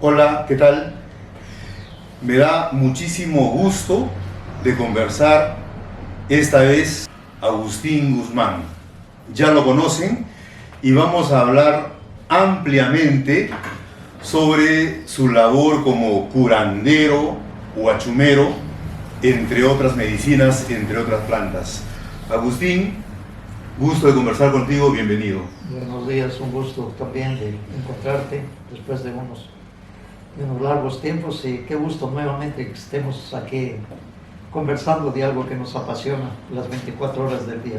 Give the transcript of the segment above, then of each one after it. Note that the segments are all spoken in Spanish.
Hola, ¿qué tal? Me da muchísimo gusto de conversar esta vez Agustín Guzmán. Ya lo conocen y vamos a hablar ampliamente sobre su labor como curandero o achumero, entre otras medicinas, entre otras plantas. Agustín, gusto de conversar contigo, bienvenido. Buenos días, un gusto también de encontrarte después de unos largos tiempos y qué gusto nuevamente que estemos aquí conversando de algo que nos apasiona las 24 horas del día.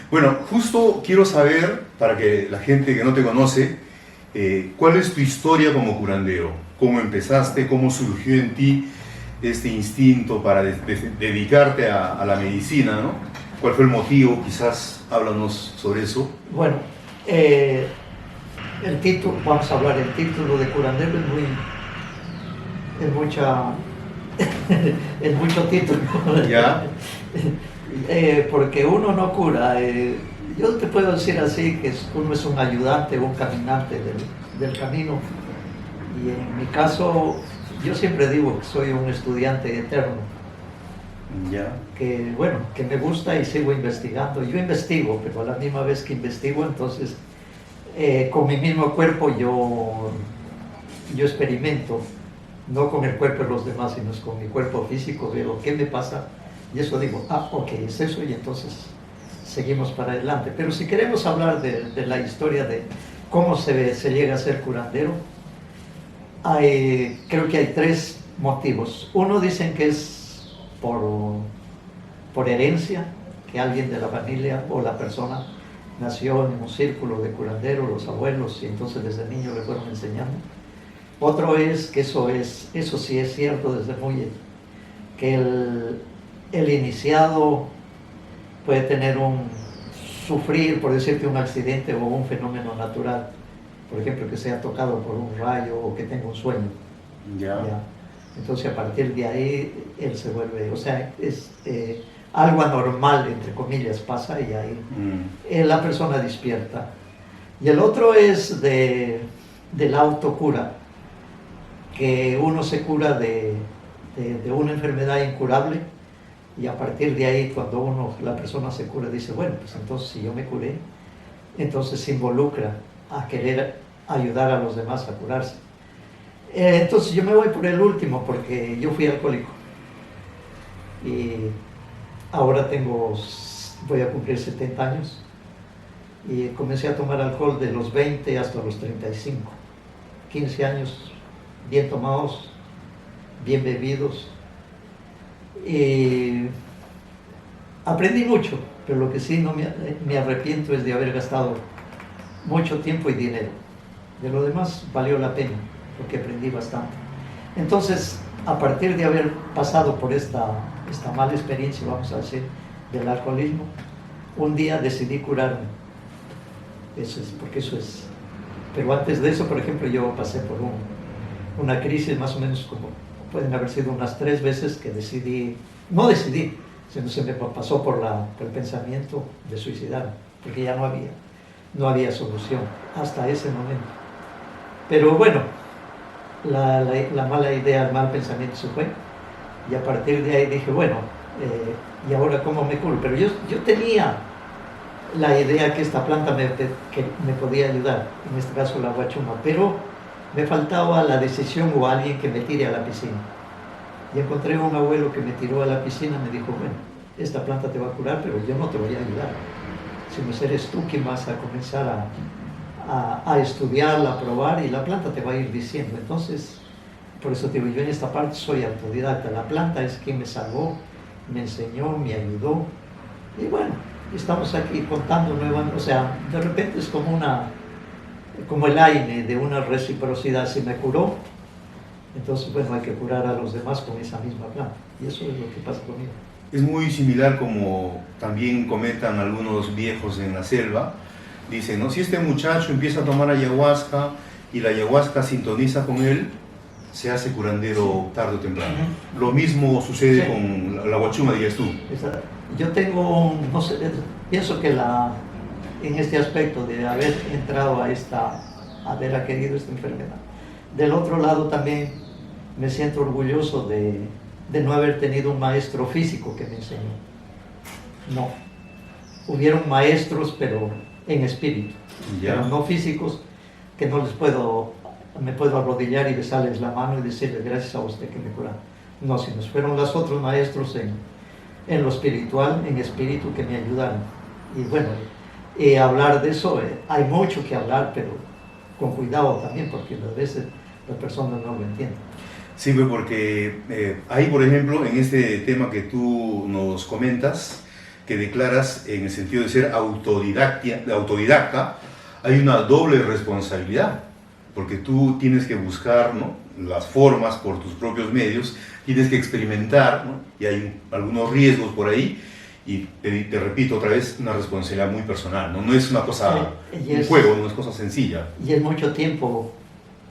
Bueno, justo quiero saber, para que la gente que no te conoce, ¿cuál es tu historia como curandero? ¿Cómo empezaste? ¿Cómo surgió en ti este instinto para dedicarte a la medicina, ¿no? ¿Cuál fue el motivo? Quizás háblanos sobre eso. Bueno, el título, vamos a hablar, el título de curandero es mucho título. ¿Ya? Porque uno no cura. Yo te puedo decir así, que uno es un ayudante, un caminante del camino. Y en mi caso, yo siempre digo que soy un estudiante eterno. ¿Ya? Que bueno, que me gusta y sigo investigando. Yo investigo, pero a la misma vez que investigo, entonces con mi mismo cuerpo yo experimento, no con el cuerpo de los demás, sino con mi cuerpo físico, veo qué me pasa y eso digo, ok, es eso y entonces seguimos para adelante. Pero si queremos hablar de la historia de cómo se llega a ser curandero, creo que hay tres motivos. Uno dicen que es por herencia, que alguien de la familia o la persona nació en un círculo de curanderos, los abuelos, y entonces desde niño le fueron enseñando. Otro es que eso sí es cierto desde muy, que el iniciado puede tener sufrir, por decirte, un accidente o un fenómeno natural, por ejemplo, que sea tocado por un rayo o que tenga un sueño. ¿Ya? Entonces a partir de ahí él se vuelve, o sea, es algo anormal, entre comillas, pasa y ahí la persona despierta. Y el otro es de la autocura, que uno se cura de una enfermedad incurable y a partir de ahí cuando la persona se cura dice, bueno, pues entonces si yo me curé, entonces se involucra a querer ayudar a los demás a curarse. Entonces yo me voy por el último porque yo fui alcohólico y ahora voy a cumplir 70 años y comencé a tomar alcohol de los 20 hasta los 35, 15 años bien tomados, bien bebidos y aprendí mucho, pero lo que sí no me arrepiento es de haber gastado mucho tiempo y dinero. De lo demás valió la pena porque aprendí bastante. Entonces, a partir de haber pasado por esta mala experiencia, vamos a decir, del alcoholismo, un día decidí curarme. Porque eso es. Pero antes de eso, por ejemplo, yo pasé por una crisis más o menos como, pueden haber sido unas 3 veces que no decidí, sino se me pasó por el pensamiento de suicidar, porque ya no había solución hasta ese momento. Pero bueno, la mala idea, el mal pensamiento se fue y a partir de ahí dije, bueno, ¿y ahora cómo me curo? Pero yo tenía la idea que esta planta que me podía ayudar, en este caso la guachuma, pero me faltaba la decisión o alguien que me tire a la piscina. Y encontré un abuelo que me tiró a la piscina y me dijo, bueno, esta planta te va a curar, pero yo no te voy a ayudar, sino eres tú quien vas a comenzar a estudiarla, a probar y la planta te va a ir diciendo. Entonces, por eso digo, yo en esta parte soy autodidacta. La planta es quien me salvó, me enseñó, me ayudó. Y bueno, estamos aquí contando nuevamente. O sea, de repente es como el aire de una reciprocidad. Si me curó, entonces bueno, hay que curar a los demás con esa misma planta. Y eso es lo que pasa conmigo. Es muy similar como también comentan algunos viejos en la selva. Dicen, ¿no? Si este muchacho empieza a tomar ayahuasca y la ayahuasca sintoniza con él, se hace curandero tarde o temprano. Lo mismo sucede con la guachuma, dirías tú. Yo tengo, no sé, pienso que en este aspecto de haber entrado a haber adquirido esta enfermedad, Del otro lado también me siento orgulloso de no haber tenido un maestro físico que me enseñó. No, hubieron maestros, pero en espíritu, pero no físicos, que no les me puedo arrodillar y besarles la mano y decirles gracias a usted que me cura. No, sino fueron los otros maestros en lo espiritual, en espíritu, que me ayudaron. Y bueno, hablar de eso, hay mucho que hablar, pero con cuidado también, porque a veces las personas no lo entienden. Sí, porque ahí, por ejemplo, en este tema que tú nos comentas, que declaras en el sentido de ser autodidacta, hay una doble responsabilidad, porque tú tienes que buscar, ¿no?, las formas por tus propios medios, tienes que experimentar, ¿no?, y hay algunos riesgos por ahí, y te repito otra vez, una responsabilidad muy personal, ¿no? No es una cosa, un juego, no es cosa sencilla. Y es mucho tiempo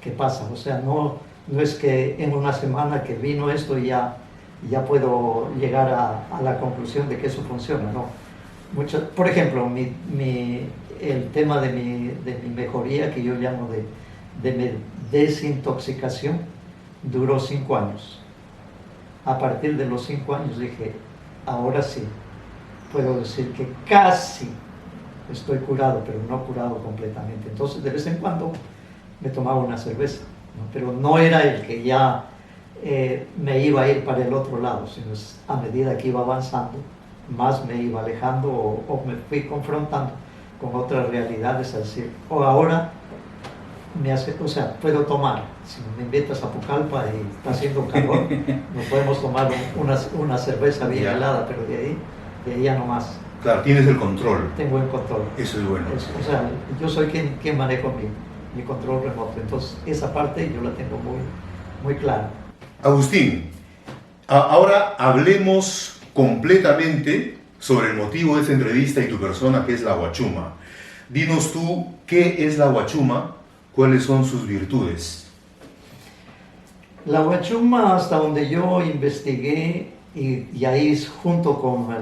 que pasa, o sea, no es que en una semana que vino esto ya puedo llegar a la conclusión de que eso funciona, no. Por ejemplo, el tema de mi mejoría, que yo llamo de mi desintoxicación, duró 5 años. A partir de los 5 años dije, ahora sí, puedo decir que casi estoy curado, pero no curado completamente. Entonces, de vez en cuando me tomaba una cerveza, ¿no? Pero no era el que ya me iba a ir para el otro lado, sino a medida que iba avanzando, más me iba alejando o me fui confrontando con otras realidades, es decir, ahora puedo tomar, si me invitas a Pucallpa y está haciendo calor, nos podemos tomar una cerveza bien helada, pero de ahí ya no más. Claro, tienes el control. Tengo el control. Eso es bueno. O sea, yo soy quien manejo mi control remoto, entonces esa parte yo la tengo muy clara. Agustín, ahora hablemos completamente sobre el motivo de esta entrevista y tu persona, que es la huachuma. Dinos tú, ¿qué es la huachuma? ¿Cuáles son sus virtudes? La huachuma, hasta donde yo investigué, y ahí junto con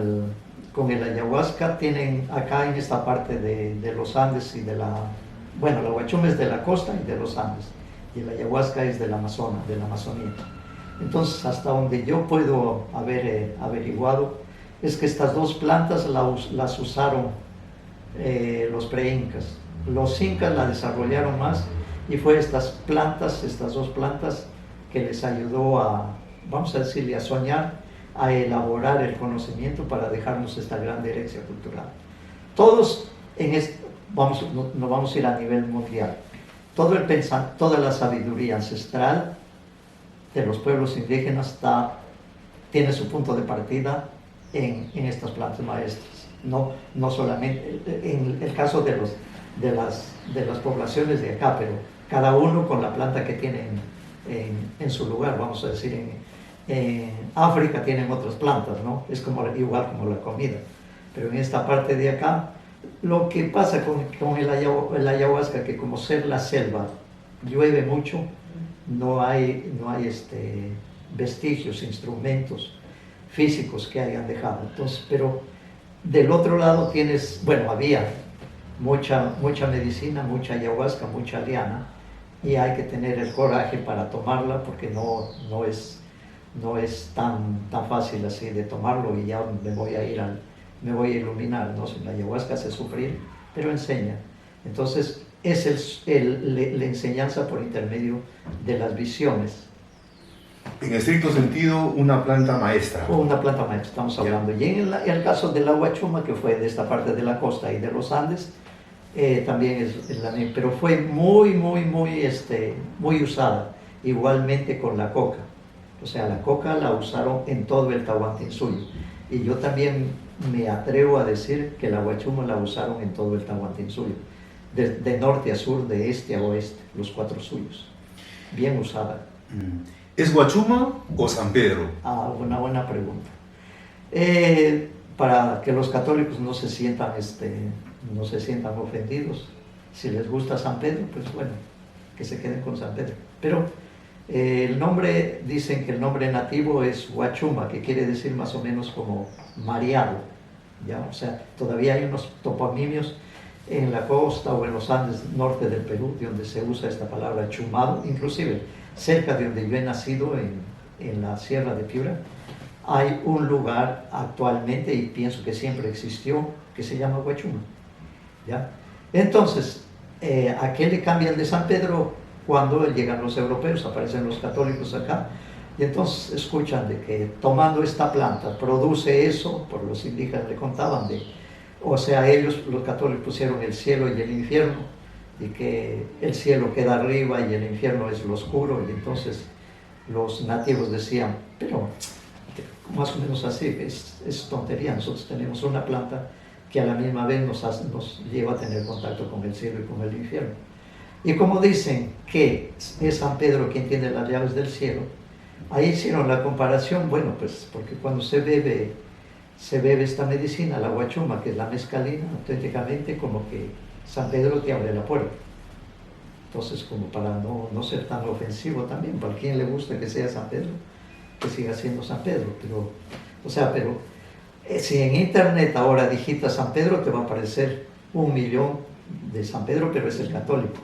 el ayahuasca, tienen acá en esta parte de los Andes y la huachuma es de la costa y de los Andes, y la ayahuasca es del Amazonas, de la Amazonía. Entonces, hasta donde yo puedo haber averiguado, es que estas dos plantas las usaron los pre-incas. Los incas la desarrollaron más y fue estas dos plantas, que les ayudó vamos a decirle, a soñar, a elaborar el conocimiento para dejarnos esta gran herencia cultural. Todos nos vamos a ir a nivel mundial. Toda la sabiduría ancestral de los pueblos indígenas tiene su punto de partida en estas plantas maestras. No solamente en el caso de las poblaciones de acá, pero cada uno con la planta que tiene en su lugar. Vamos a decir, en África tienen otras plantas, ¿no? Es igual como la comida. Pero en esta parte de acá, lo que pasa con el ayahuasca, que como ser la selva, llueve mucho, no hay vestigios, instrumentos físicos que hayan dejado. Entonces, pero del otro lado había mucha medicina, mucha ayahuasca, mucha liana, y hay que tener el coraje para tomarla, porque no es tan fácil así de tomarlo y ya me voy a iluminar, ¿no? La ayahuasca hace sufrir, pero enseña. Entonces, es la enseñanza por intermedio de las visiones. En estricto sentido, una planta maestra. Una planta maestra, estamos hablando. Y en el caso de la huachuma, que fue de esta parte de la costa y de los Andes, también es la misma, pero fue muy usada, igualmente con la coca. O sea, la coca la usaron en todo el Tahuantinsuyo. Y yo también me atrevo a decir que la huachuma la usaron en todo el Tahuantinsuyo. De norte a sur, de este a oeste, los 4 suyos. Bien usada. ¿Es huachuma o San Pedro? Una buena pregunta. Para que los católicos no se sientan ofendidos, si les gusta San Pedro, pues bueno, que se queden con San Pedro. Pero el nombre, dicen que el nombre nativo es huachuma, que quiere decir más o menos como mareado, ¿ya? O sea, todavía hay unos toponimios en la costa o en los Andes norte del Perú, donde se usa esta palabra chumado, inclusive cerca de donde yo he nacido, en la Sierra de Piura, hay un lugar actualmente, y pienso que siempre existió, que se llama Huachuma, ¿ya? Entonces, ¿a qué le cambian de San Pedro cuando llegan los europeos? Aparecen los católicos acá, y entonces escuchan de que tomando esta planta produce eso, por los indígenas le contaban o sea, ellos, los católicos, pusieron el cielo y el infierno, y que el cielo queda arriba y el infierno es lo oscuro, y entonces los nativos decían, pero más o menos así, es tontería, nosotros tenemos una planta que a la misma vez nos lleva a tener contacto con el cielo y con el infierno. Y como dicen que es San Pedro quien tiene las llaves del cielo, ahí hicieron la comparación, bueno, pues porque cuando se bebe esta medicina, la huachuma, que es la mezcalina, auténticamente como que San Pedro te abre la puerta. Entonces, como para no ser tan ofensivo también, para quien le gusta que sea San Pedro, que siga siendo San Pedro. Pero si en internet ahora digitas San Pedro, te va a aparecer 1.000.000 de San Pedro, pero es el católico.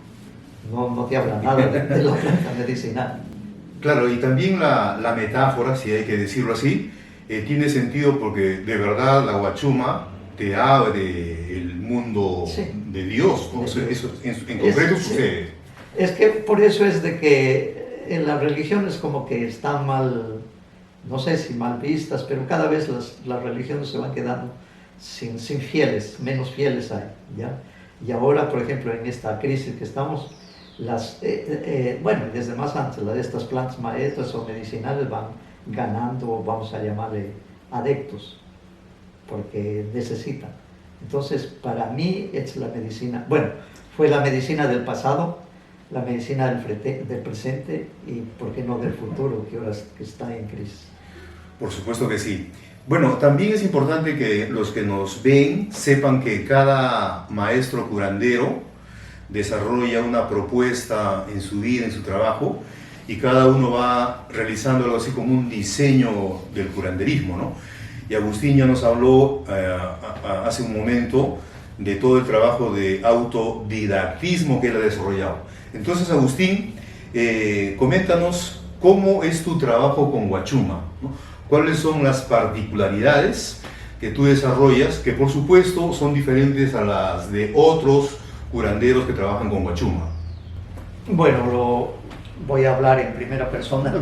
No te habla nada de la planta medicinal. Claro, y también la metáfora, si hay que decirlo así, tiene sentido porque de verdad la huachuma te abre el mundo de Dios, ¿no? Eso en concreto sucede. Es que por eso es de que en las religiones como que están mal, no sé si mal vistas, pero cada vez las religiones se van quedando sin fieles, menos fieles hay, ¿ya? Y ahora, por ejemplo, en esta crisis que estamos, bueno, desde más antes, las de estas plantas maestras o medicinales van ganando, vamos a llamarle, adeptos, porque necesitan. Entonces, para mí es la medicina, bueno, fue la medicina del pasado, la medicina del presente y, ¿por qué no, del futuro, que ahora está en crisis? Por supuesto que sí. Bueno, también es importante que los que nos ven sepan que cada maestro curandero desarrolla una propuesta en su vida, en su trabajo, y cada uno va realizando algo así como un diseño del curanderismo, ¿no? Y Agustín ya nos habló hace un momento de todo el trabajo de autodidactismo que él ha desarrollado. Entonces, Agustín, coméntanos cómo es tu trabajo con huachuma, ¿no? ¿Cuáles son las particularidades que tú desarrollas, que por supuesto son diferentes a las de otros curanderos que trabajan con huachuma? Bueno, voy a hablar en primera persona.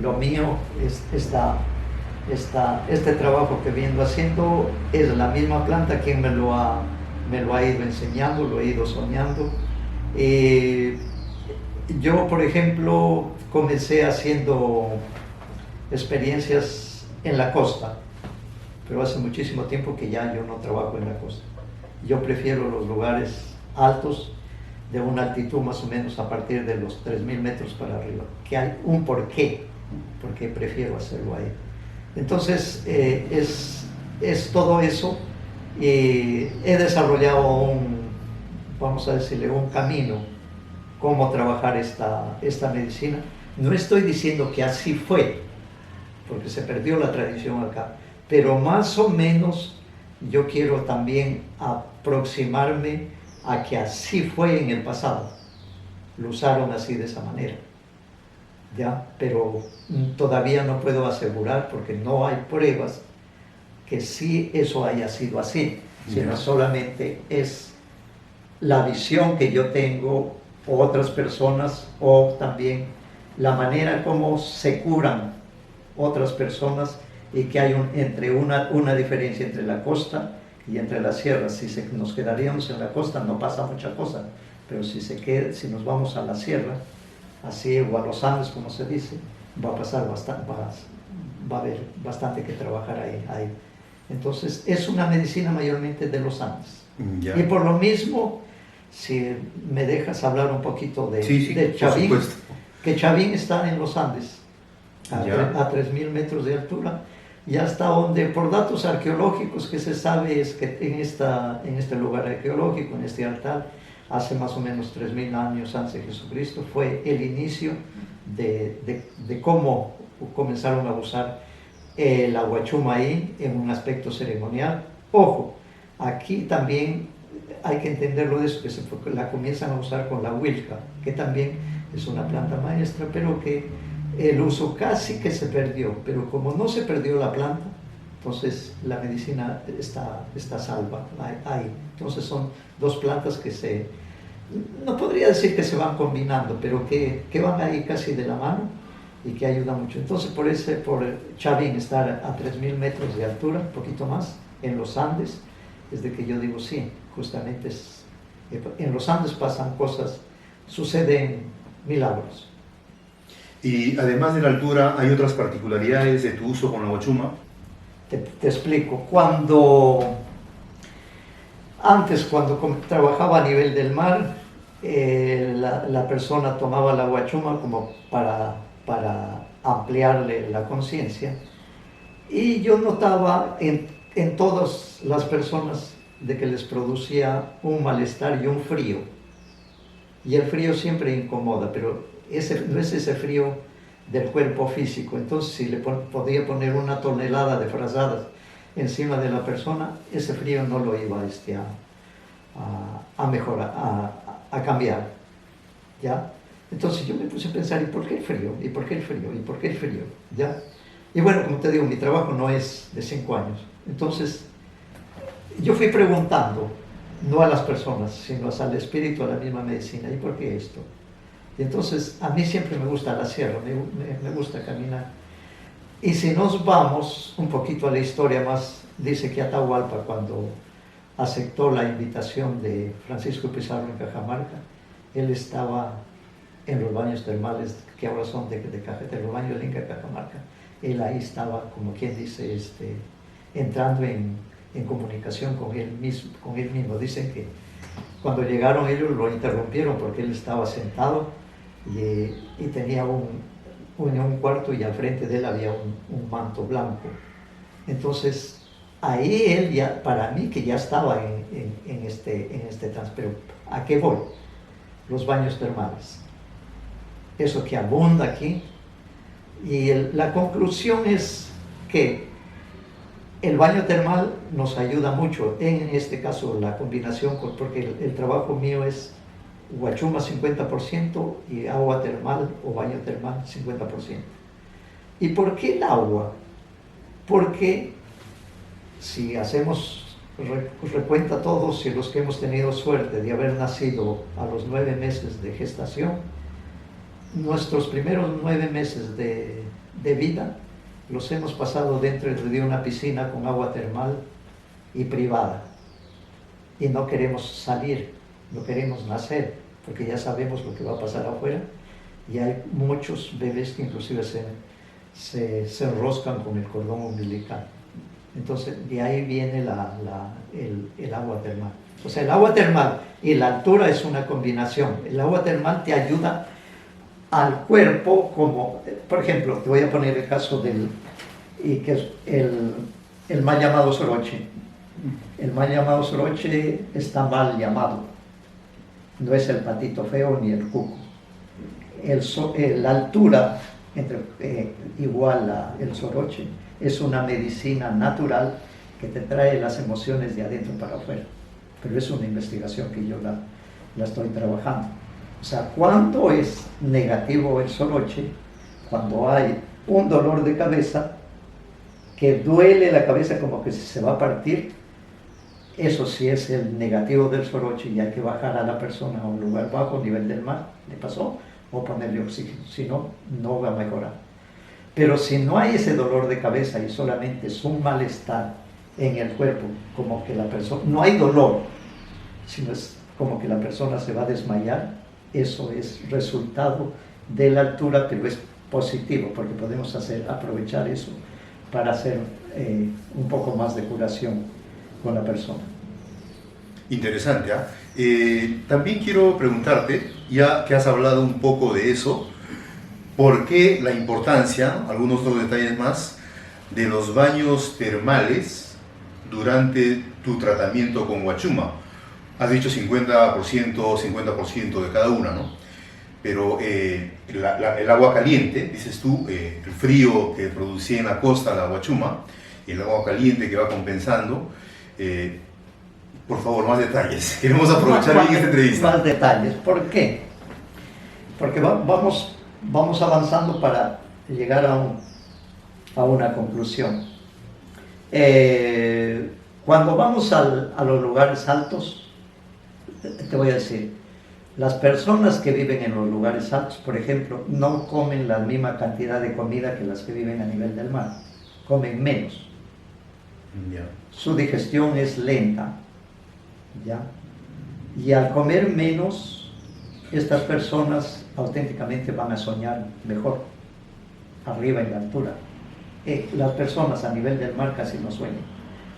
Lo mío es este trabajo que vengo haciendo, es la misma planta quien me lo ha ido enseñando, lo he ido soñando. Yo, por ejemplo, comencé haciendo experiencias en la costa, pero hace muchísimo tiempo que ya yo no trabajo en la costa. Yo prefiero los lugares altos, de una altitud más o menos a partir de los 3.000 metros para arriba, que hay un porqué, porque prefiero hacerlo ahí. Entonces, es todo eso. He desarrollado vamos a decirle, un camino, cómo trabajar esta medicina. No estoy diciendo que así fue, porque se perdió la tradición acá, pero más o menos yo quiero también aproximarme a que así fue en el pasado. Lo usaron así, de esa manera, ¿ya? Pero todavía no puedo asegurar, porque no hay pruebas que sí eso haya sido así, sino solamente es la visión que yo tengo, o otras personas, o también la manera como se curan otras personas, y que hay una diferencia entre la costa y entre la sierra. Si nos quedaríamos en la costa no pasa mucha cosa, pero si nos vamos a la sierra, así, o a los Andes, como se dice, va a pasar bastante, va a haber bastante que trabajar ahí. Entonces, es una medicina mayormente de los Andes. Y por lo mismo, si me dejas hablar un poquito de Chavín, que Chavín está en los Andes, a 3.000 metros de altura, y hasta donde, por datos arqueológicos que se sabe, es que en este lugar arqueológico, en este altar, hace más o menos 3.000 años antes de Jesucristo, fue el inicio de cómo comenzaron a usar la huachuma ahí en un aspecto ceremonial. Ojo, aquí también hay que entenderlo de eso, que la comienzan a usar con la huilca, que también es una planta maestra, pero que el uso casi que se perdió. Pero como no se perdió la planta, entonces la medicina está salva ahí. Entonces son dos plantas que no podría decir que se van combinando, pero que van ahí casi de la mano y que ayudan mucho. Entonces por Chavín estar a 3.000 metros de altura, un poquito más, en los Andes, es de que yo digo sí, justamente en los Andes pasan cosas, suceden milagros. Y además de la altura, ¿hay otras particularidades de tu uso con la huachuma? Te explico. Antes, cuando trabajaba a nivel del mar, la persona tomaba la huachuma como para ampliarle la conciencia. Y yo notaba en todas las personas de que les producía un malestar y un frío. Y el frío siempre incomoda, pero no es ese frío del cuerpo físico. Entonces, si le podía poner una tonelada de frazadas encima de la persona, ese frío no lo iba a mejorar, a cambiar, ¿ya? Entonces yo me puse a pensar, ¿y por qué el frío? ¿Y por qué el frío? ¿Y por qué el frío? ¿Ya? Y bueno, como te digo, mi trabajo no es de 5 años. Entonces, yo fui preguntando, no a las personas, sino al espíritu, a la misma medicina, ¿y por qué esto? Y entonces, a mí siempre me gusta la sierra, me gusta caminar. Y si nos vamos un poquito a la historia más, dice que Atahualpa, cuando aceptó la invitación de Francisco Pizarro en Cajamarca, él estaba en los baños termales, que ahora son de los baños del Inca de Cajamarca. Él ahí estaba, como quien dice, entrando en comunicación con él mismo. Dicen que cuando llegaron ellos lo interrumpieron porque él estaba sentado y tenía un cuarto y al frente de él había un manto blanco. Entonces, ahí él ya, para mí que ya estaba en este trance. Pero ¿a qué voy? Los baños termales. Eso que abunda aquí. Y la conclusión es que el baño termal nos ayuda mucho, en este caso la combinación, porque el trabajo mío es huachuma 50% y agua termal o baño termal 50%. ¿Y por qué el agua? Porque si hacemos recuenta todos y los que hemos tenido suerte de haber nacido a los 9 meses de gestación, nuestros primeros 9 meses de vida los hemos pasado dentro de una piscina con agua termal y privada. Y no queremos salir, no queremos nacer, porque ya sabemos lo que va a pasar afuera. Y hay muchos bebés que inclusive se enroscan con el cordón umbilical. Entonces, de ahí viene el agua termal. O sea, el agua termal y la altura es una combinación. El agua termal te ayuda al cuerpo, como, por ejemplo, te voy a poner el caso que es el mal llamado soroche. El mal llamado soroche está mal llamado. No es el patito feo ni el cuco. La altura igual el soroche es una medicina natural que te trae las emociones de adentro para afuera. Pero es una investigación que yo la estoy trabajando. O sea, ¿cuándo es negativo el soroche? Cuando hay un dolor de cabeza, que duele la cabeza como que se va a partir. Eso sí es el negativo del soroche y hay que bajar a la persona a un lugar bajo, nivel del mar, le pasó, o ponerle oxígeno, si no, no va a mejorar. Pero si no hay ese dolor de cabeza y solamente es un malestar en el cuerpo, como que la persona, no hay dolor, sino es como que la persona se va a desmayar, eso es resultado de la altura, pero es positivo, porque podemos aprovechar eso para hacer un poco más de curación con la persona. Interesante, ¿eh? También quiero preguntarte, ya que has hablado un poco de eso, ¿por qué la importancia, algunos otros detalles más, de los baños termales durante tu tratamiento con huachuma? Has dicho 50%, 50% de cada una, ¿no? Pero el agua caliente, dices tú, el frío que producía en la costa la huachuma, y el agua caliente que va compensando, Por favor, más detalles. Queremos aprovechar bien esta entrevista. Más detalles. ¿Por qué? Porque vamos avanzando para llegar a una conclusión. Cuando vamos a los lugares altos, te voy a decir, las personas que viven en los lugares altos, por ejemplo, no comen la misma cantidad de comida que las que viven a nivel del mar, comen menos. Ya. Su digestión es lenta, ¿ya? Y al comer menos, estas personas auténticamente van a soñar mejor, arriba en la altura. Las personas a nivel del mar casi no sueñan.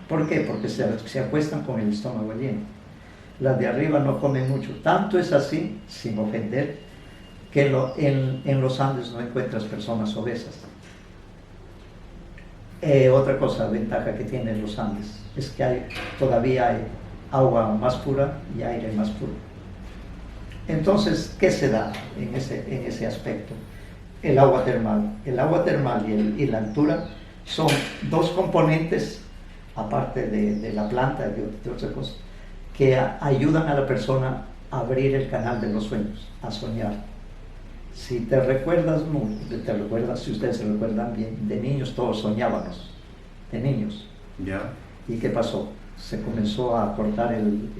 ¿Por qué? Porque se acuestan con el estómago lleno. Las de arriba no comen mucho. Tanto es así, sin ofender, que en los Andes no encuentras personas obesas. Otra cosa, ventaja que tienen los Andes, es que todavía hay agua más pura y aire más puro. Entonces, ¿qué se da en ese aspecto? El agua termal. El agua termal y la altura son dos componentes, aparte de la planta y de otras cosas, que ayudan a la persona a abrir el canal de los sueños, a soñar. Si te recuerdas, si ustedes se recuerdan bien, de niños todos soñábamos, de niños. Ya. ¿Y qué pasó? Se comenzó a cortar el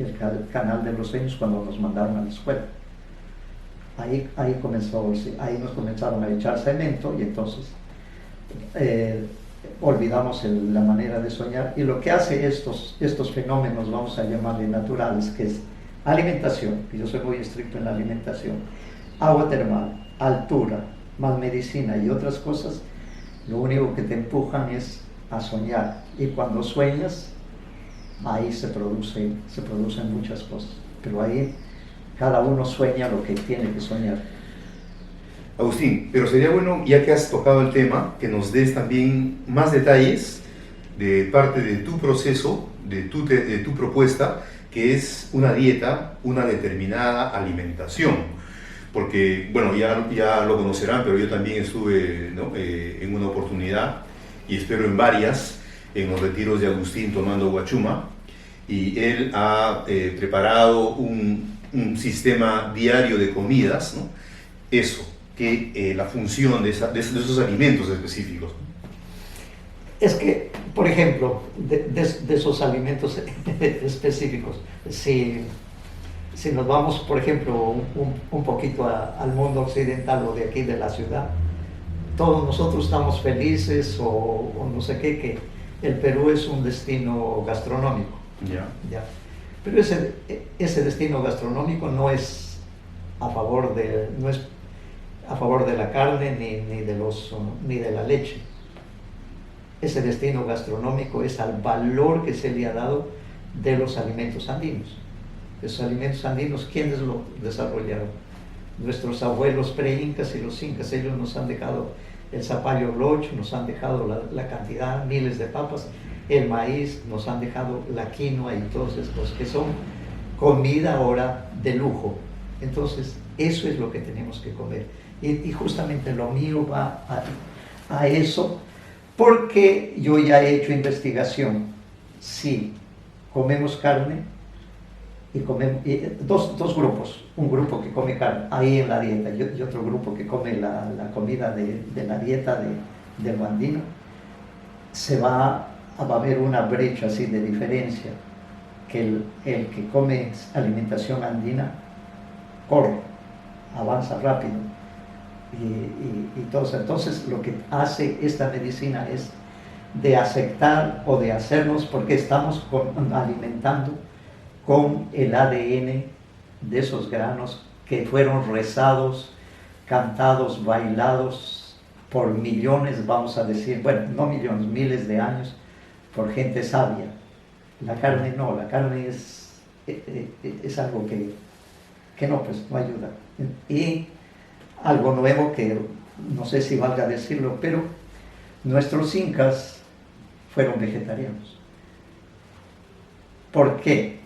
canal de los sueños cuando nos mandaron a la escuela. Ahí nos comenzaron a echar cemento y entonces olvidamos la manera de soñar. Y lo que hace estos fenómenos, vamos a llamarle naturales, que es alimentación, y yo soy muy estricto en la alimentación, agua termal, altura, más medicina y otras cosas, lo único que te empujan es a soñar. Y cuando sueñas, ahí se producen muchas cosas. Pero ahí cada uno sueña lo que tiene que soñar. Agustín, pero sería bueno, ya que has tocado el tema, que nos des también más detalles de parte de tu proceso, de tu propuesta, que es una dieta, una determinada alimentación. Porque, bueno, ya lo conocerán, pero yo también estuve, ¿no?, en una oportunidad, y espero en varias, en los retiros de Agustín tomando guachuma, y él ha preparado un sistema diario de comidas, ¿no? Eso, que la función de esos alimentos específicos. Es que, por ejemplo, de esos alimentos específicos, si nos vamos, por ejemplo, un poquito al mundo occidental o de aquí de la ciudad, todos nosotros estamos felices o no sé qué, que el Perú es un destino gastronómico. Ya. Pero ese destino gastronómico no es a favor de la carne ni de la leche. Ese destino gastronómico es al valor que se le ha dado de los alimentos andinos. Esos alimentos andinos, ¿quiénes lo desarrollaron? Nuestros abuelos pre-incas y los incas. Ellos nos han dejado el zapallo locho, nos han dejado la cantidad, miles de papas, el maíz, nos han dejado la quinoa y todos estos que son comida ahora de lujo. Entonces, eso es lo que tenemos que comer. Y justamente lo mío va a eso, porque yo ya he hecho investigación. Si comemos carne, dos grupos, un grupo que come carne ahí en la dieta y otro grupo que come la comida de la dieta del andino, va a haber una brecha así de diferencia, que el que come alimentación andina corre, avanza rápido y todo eso. Entonces lo que hace esta medicina es de aceptar o de hacernos, porque estamos alimentando con el ADN de esos granos que fueron rezados, cantados, bailados por millones, vamos a decir, bueno, no millones, miles de años, por gente sabia. La carne no, la carne es algo que no, pues no ayuda. Y algo nuevo que no sé si valga decirlo, pero nuestros incas fueron vegetarianos. ¿Por qué?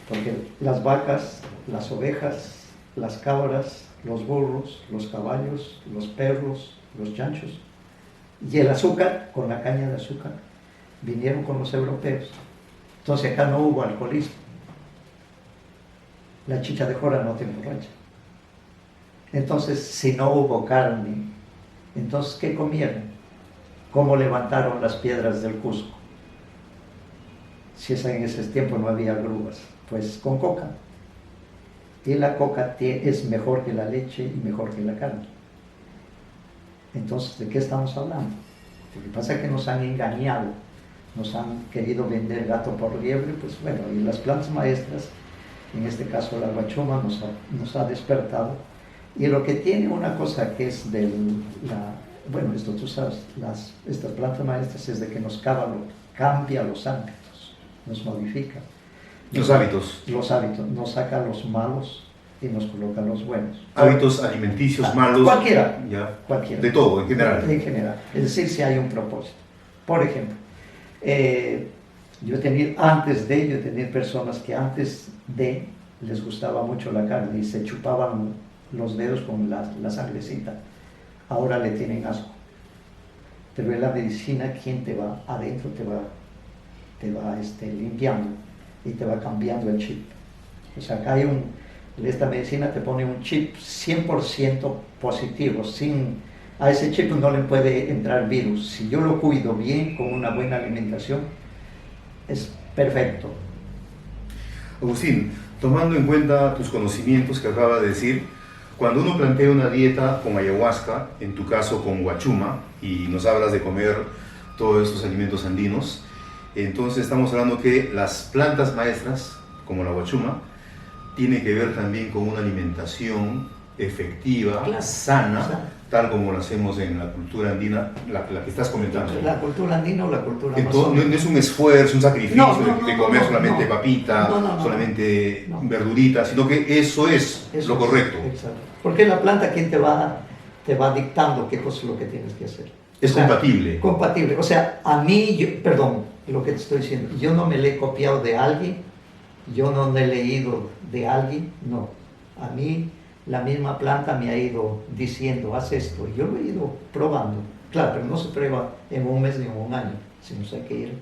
Porque las vacas, las ovejas, las cabras, los burros, los caballos, los perros, los chanchos y el azúcar, con la caña de azúcar, vinieron con los europeos. Entonces acá no hubo alcoholismo. La chicha de jora no te emborracha. Entonces, si no hubo carne, entonces, ¿qué comieron? ¿Cómo levantaron las piedras del Cusco? Si en ese tiempo no había grúas, pues con coca. Y la coca es mejor que la leche y mejor que la carne. Entonces, ¿de qué estamos hablando? Lo que pasa es que nos han engañado, nos han querido vender gato por liebre, pues bueno, y las plantas maestras, en este caso la guachuma, nos ha despertado. Y lo que tiene una cosa que es bueno, esto tú sabes, estas plantas maestras es de que nos cambia los ámbitos, nos modifica. Los hábitos. Los hábitos, nos saca los malos y nos coloca los buenos. Hábitos alimenticios malos. Cualquiera. Ya. Cualquiera. De todo, en general. En general. Es decir, si hay un propósito. Por ejemplo, yo he tenido personas que antes de les gustaba mucho la carne y se chupaban los dedos con la sangrecita. Ahora le tienen asco. Pero en la medicina, ¿quién te va adentro? Te va limpiando y te va cambiando el chip. O sea, acá esta medicina te pone un chip 100% positivo. A ese chip no le puede entrar virus. Si yo lo cuido bien, con una buena alimentación, es perfecto. Agustín, tomando en cuenta tus conocimientos que acaba de decir, cuando uno plantea una dieta con ayahuasca, en tu caso con guachuma, y nos hablas de comer todos estos alimentos andinos, entonces estamos hablando que las plantas maestras, como la guachuma, tienen que ver también con una alimentación efectiva, claro, sana, claro, tal como lo hacemos en la cultura andina, la que estás comentando. La cultura andina o la cultura Entonces, amazónica. no es un esfuerzo, un sacrificio de comer solamente no, papita, solamente verdurita, sino que eso es lo correcto. Exacto. Porque la planta, ¿quién te va dictando qué cosa es lo que tienes que hacer? Es compatible. Compatible. O sea, a mí, perdón, lo que te estoy diciendo, yo no me le he copiado de alguien, yo no me he leído de alguien, no. A mí la misma planta me ha ido diciendo, haz esto, y yo lo he ido probando. Claro, pero no se prueba en un mes ni en un año, sino hay que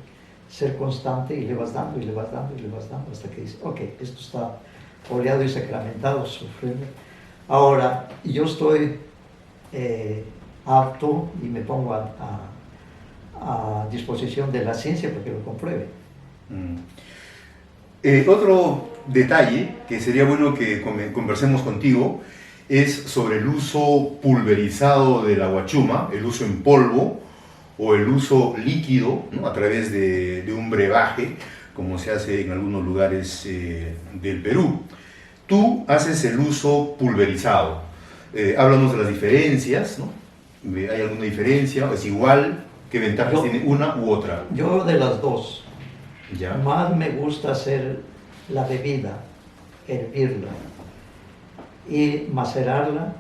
ser constante y le vas dando y le vas dando y le vas dando hasta que dices, ok, esto está oleado y sacramentado, sufriendo. Ahora, yo estoy apto y me pongo a disposición de la ciencia para que lo compruebe. Otro detalle que sería bueno que conversemos contigo es sobre el uso pulverizado de la guachuma, el uso en polvo o el uso líquido, ¿no? A través de un brebaje, como se hace en algunos lugares del Perú. Tú haces el uso pulverizado. Háblanos de las diferencias, ¿no? ¿Hay alguna diferencia? ¿Es igual? ¿Qué ventajas tiene una u otra? Yo de las dos. ¿Ya? Más me gusta hacer la bebida, hervirla y macerarla,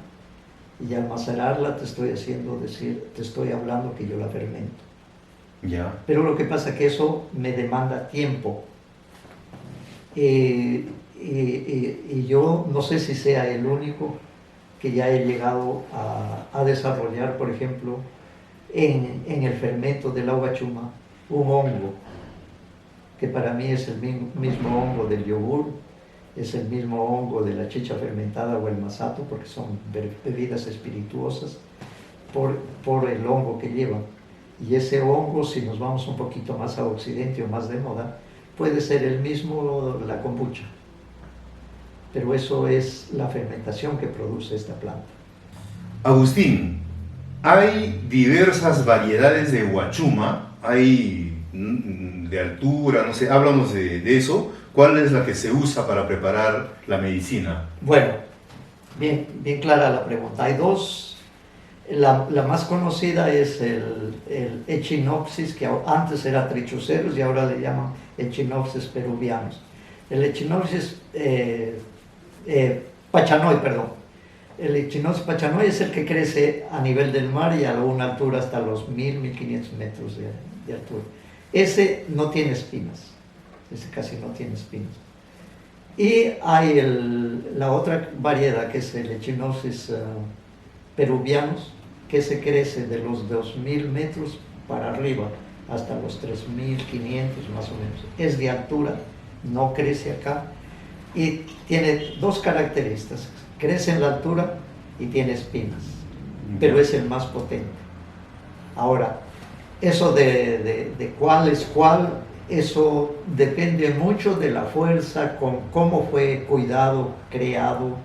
y al macerarla te estoy hablando que yo la fermento. ¿Ya? Pero lo que pasa es que eso me demanda tiempo. Y yo no sé si sea el único que ya he llegado a desarrollar, por ejemplo, en el fermento de la guachuma, un hongo, que para mí es el mismo hongo del yogur, es el mismo hongo de la chicha fermentada o el masato, porque son bebidas espirituosas por el hongo que llevan. Y ese hongo, si nos vamos un poquito más a occidente o más de moda, puede ser el mismo la kombucha. Pero eso es la fermentación que produce esta planta. Agustín, hay diversas variedades de guachuma, hay de altura, no sé, háblanos de eso. ¿Cuál es la que se usa para preparar la medicina? Bueno, bien clara la pregunta. Hay dos. La más conocida es el Echinopsis, que antes era Trichuceros y ahora le llaman Echinopsis peruvianos. El Echinopsis Pachanoy, perdón. El Echinopsis Pachanoy es el que crece a nivel del mar y a una altura hasta los 1.000-1.500 metros de altura. Ese no tiene espinas, ese casi no tiene espinas. Y hay la otra variedad que es el Echinopsis peruvianos, que se crece de los 2.000 metros para arriba hasta los 3.500 más o menos. Es de altura, no crece acá y tiene dos características: crece en la altura y tiene espinas, pero es el más potente. Ahora, eso de cuál es cuál, eso depende mucho de la fuerza, con cómo fue cuidado, criado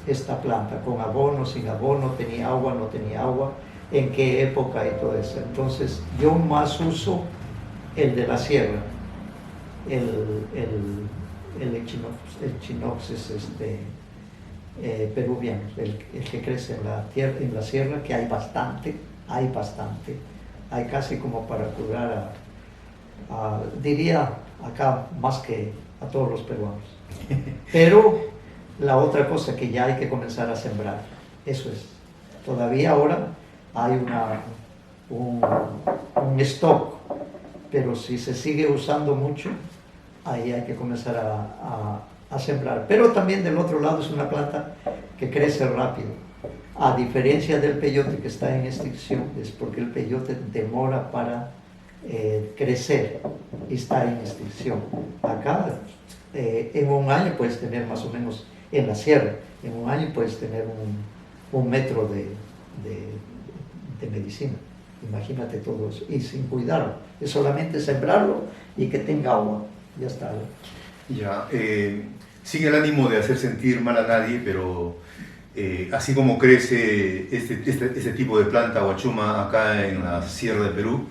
esta planta, con abono, sin abono, tenía agua, no tenía agua, en qué época y todo eso. Entonces yo más uso el de la sierra, el Echinopsis peruviano, el que crece en la sierra, que hay bastante, hay casi como para curar diría acá más que a todos los peruanos. Pero la otra cosa que ya hay que comenzar a sembrar, eso es. Todavía ahora hay un stock, pero si se sigue usando mucho, ahí hay que comenzar a sembrar. Pero también del otro lado es una planta que crece rápido. A diferencia del peyote que está en extinción, es porque el peyote demora para crecer y está en extinción. Acá en un año puedes tener más o menos, en la sierra, en un año puedes tener un metro de medicina. Imagínate todo eso, y sin cuidarlo, es solamente sembrarlo y que tenga agua, ya está. Ya, sin el ánimo de hacer sentir mal a nadie, pero así como crece este tipo de planta huachuma acá en la sierra de Perú,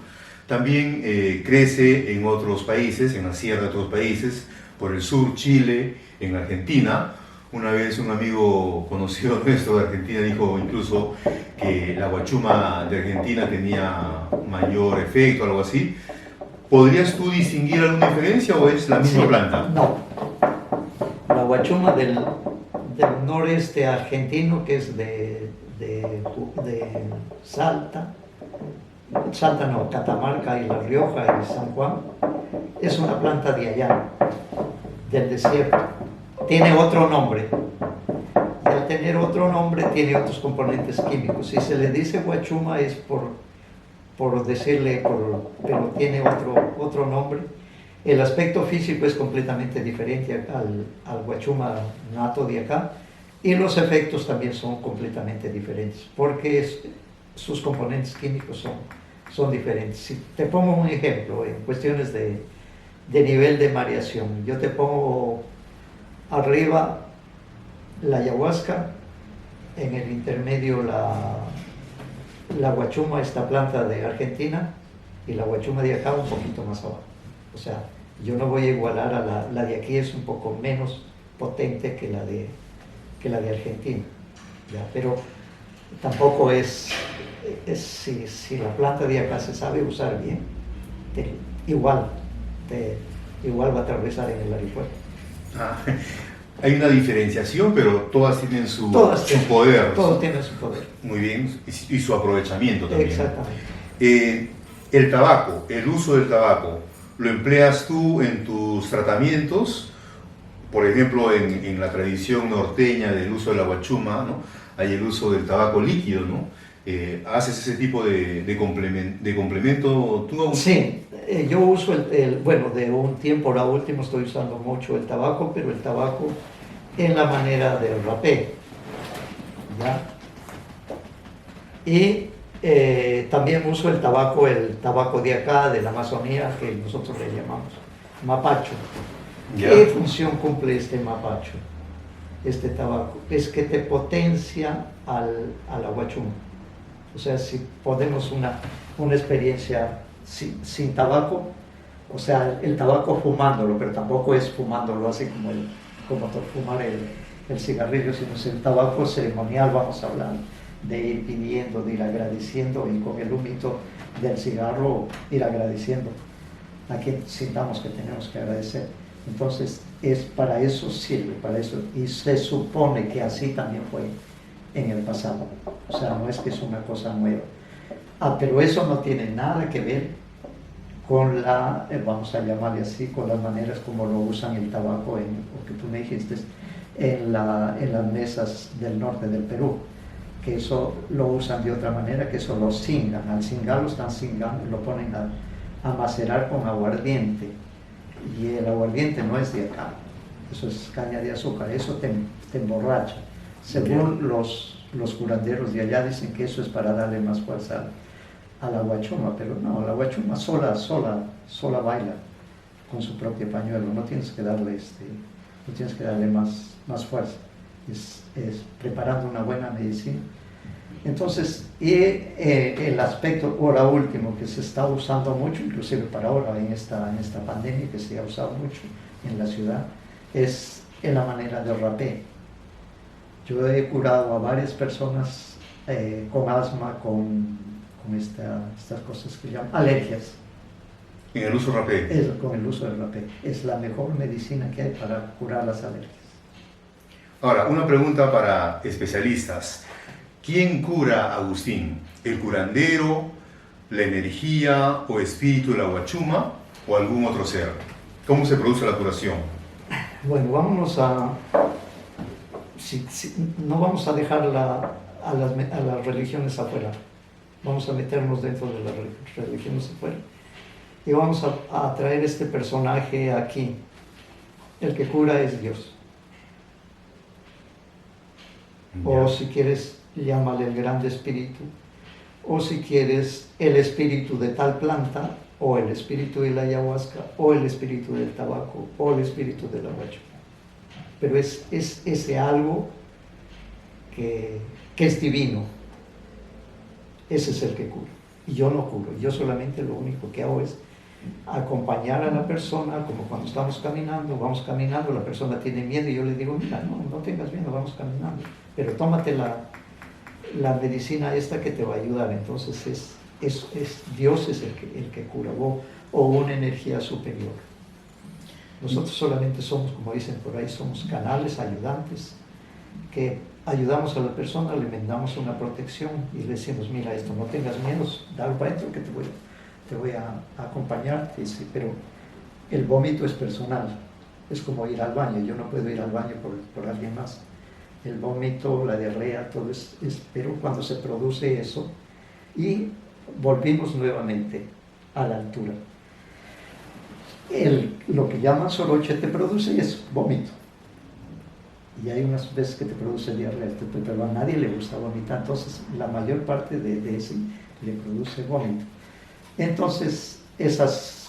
también crece en otros países, en la sierra de otros países, por el sur, Chile, en Argentina. Una vez un amigo conocido nuestro de Argentina dijo incluso que la huachuma de Argentina tenía mayor efecto, algo así. ¿Podrías tú distinguir alguna diferencia o es la misma planta? No. La huachuma del noreste argentino, que es de Salta no, Catamarca y La Rioja y San Juan, es una planta de allá, del desierto. Tiene otro nombre. Y al tener otro nombre tiene otros componentes químicos. Si se le dice huachuma es por decirle, pero tiene otro nombre. El aspecto físico es completamente diferente al huachuma nato de acá, y los efectos también son completamente diferentes, porque sus componentes químicos son diferentes. Si te pongo un ejemplo, en cuestiones de nivel de mareación, yo te pongo arriba la ayahuasca, en el intermedio la huachuma, esta planta de Argentina, y la huachuma de acá un poquito más abajo. O sea, yo no voy a igualar a la de aquí, es un poco menos potente que la de Argentina, ¿ya? Pero tampoco si la planta de acá se sabe usar bien, igual va a aterrizar en el aeropuerto. Hay una diferenciación, pero todas tienen su poder. Todos tienen su poder. Muy bien, y su aprovechamiento también. Exactamente. El tabaco, el uso del tabaco, ¿lo empleas tú en tus tratamientos? Por ejemplo, en la tradición norteña del uso de la huachuma, ¿no? Hay el uso del tabaco líquido, ¿no? ¿Haces ese tipo de complemento tú? Sí, yo uso bueno, de un tiempo ahora último estoy usando mucho el tabaco, pero el tabaco en la manera del rapé, ¿ya? Y también uso el tabaco de acá, de la Amazonía, que nosotros le llamamos mapacho. ¿Qué función cumple este mapacho, este tabaco? Es que te potencia a la huachuma. O sea, si podemos una experiencia sin tabaco, o sea, el tabaco fumándolo, pero tampoco es fumándolo así como fumar el cigarrillo, sino es el tabaco ceremonial, vamos a hablar, de ir pidiendo, de ir agradeciendo, y con el humito del cigarro ir agradeciendo a quien sintamos que tenemos que agradecer. Entonces, para eso sirve, para eso, y se supone que así también fue en el pasado. O sea, no es que es una cosa nueva. Pero eso no tiene nada que ver con vamos a llamarle así, con las maneras como lo usan el tabaco, lo que tú me dijiste, en las mesas del norte del Perú. que eso lo usan de otra manera, que eso lo cingan. Al cingarlo están cingando, lo ponen a macerar con aguardiente. Y el aguardiente no es de acá, eso es caña de azúcar, eso te emborracha. Según los curanderos de allá dicen que eso es para darle más fuerza a la guachuma, pero no, la guachuma sola baila con su propio pañuelo, no tienes que darle, no tienes que darle más fuerza, es preparando una buena medicina. Entonces, el aspecto ahora último que se está usando mucho, inclusive para ahora en esta pandemia que se ha usado mucho en la ciudad, es en la manera de rapé. Yo he curado a varias personas con asma, con estas cosas que llaman alergias. ¿En el uso rapé? Con el uso del rapé. Es la mejor medicina que hay para curar las alergias. Ahora, una pregunta para especialistas. ¿Quién cura a Agustín? ¿El curandero, la energía o espíritu de la guachuma o algún otro ser? ¿Cómo se produce la curación? Bueno, vámonos no vamos a dejar a las religiones afuera. Vamos a meternos dentro de las religiones afuera. Y vamos a traer este personaje aquí. El que cura es Dios. O si quieres, llámale el grande espíritu, o si quieres el espíritu de tal planta, o el espíritu de la ayahuasca, o el espíritu del tabaco, o el espíritu de la guachuma. Pero es ese algo que es divino. Ese es el que cura. Y yo no curo, yo solamente lo único que hago es acompañar a la persona, como cuando estamos caminando, vamos caminando, la persona tiene miedo y yo le digo, mira, no tengas miedo, vamos caminando, pero tómate la medicina esta que te va a ayudar. Entonces Dios es el que cura, o una energía superior. Nosotros solamente somos, como dicen por ahí, somos canales, ayudantes, que ayudamos a la persona, le mandamos una protección y le decimos, mira esto, no tengas miedo, dale para adentro que te voy a acompañar. Dice, pero el vómito es personal, es como ir al baño, yo no puedo ir al baño por alguien más. El vómito, la diarrea, todo pero cuando se produce eso, y volvimos nuevamente a la altura. Lo que llaman soroche te produce es vómito. Y hay unas veces que te produce diarrea, pero a nadie le gusta vomitar, entonces la mayor parte de ese le produce vómito. Entonces, esas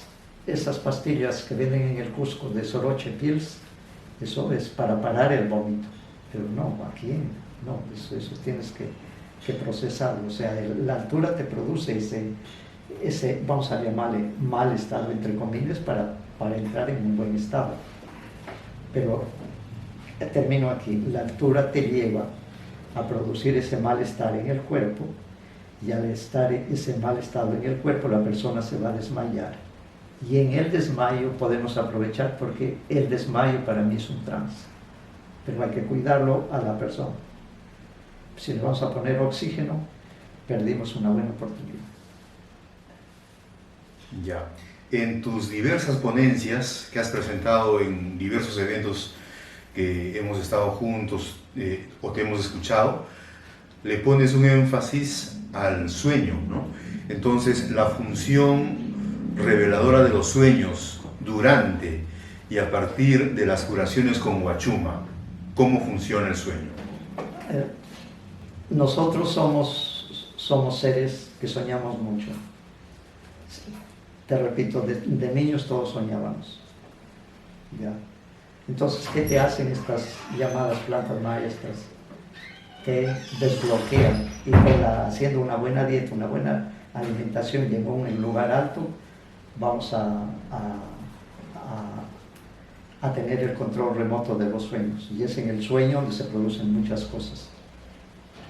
pastillas que venden en el Cusco de Soroche Pills, eso es para parar el vómito. Pero no, aquí no, eso tienes que procesarlo. O sea, la altura te produce ese, vamos a llamarle mal estado, entre comillas, para entrar en un buen estado. Pero termino aquí, la altura te lleva a producir ese malestar en el cuerpo, y al estar ese mal estado en el cuerpo, la persona se va a desmayar. Y en el desmayo podemos aprovechar, porque el desmayo para mí es un trance, pero hay que cuidarlo a la persona. Si le vamos a poner oxígeno, perdimos una buena oportunidad. Ya. En tus diversas ponencias que has presentado en diversos eventos que hemos estado juntos o te hemos escuchado, le pones un énfasis al sueño, ¿no? Entonces, la función reveladora de los sueños durante y a partir de las curaciones con guachuma, ¿cómo funciona el sueño? Nosotros somos seres que soñamos mucho. Te repito, de niños todos soñábamos. ¿Ya? Entonces, ¿qué te hacen estas llamadas plantas maestras? Te desbloquean, y haciendo una buena dieta, una buena alimentación y en un lugar alto, vamos a tener el control remoto de los sueños. Y es en el sueño donde se producen muchas cosas.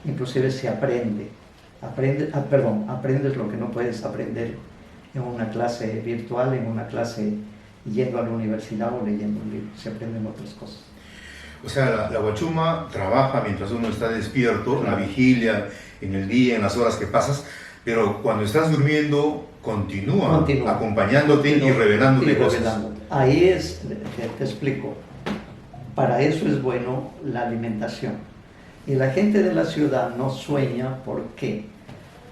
Inclusive se aprendes lo que no puedes aprender en una clase virtual, en una clase yendo a la universidad o leyendo un libro. Se aprenden otras cosas. O sea, la guachuma trabaja mientras uno está despierto, en la vigilia, en el día, en las horas que pasas, pero cuando estás durmiendo continúa. Acompañándote y revelándote cosas. Ahí te explico. Para eso es bueno la alimentación. Y la gente de la ciudad no sueña, ¿por qué?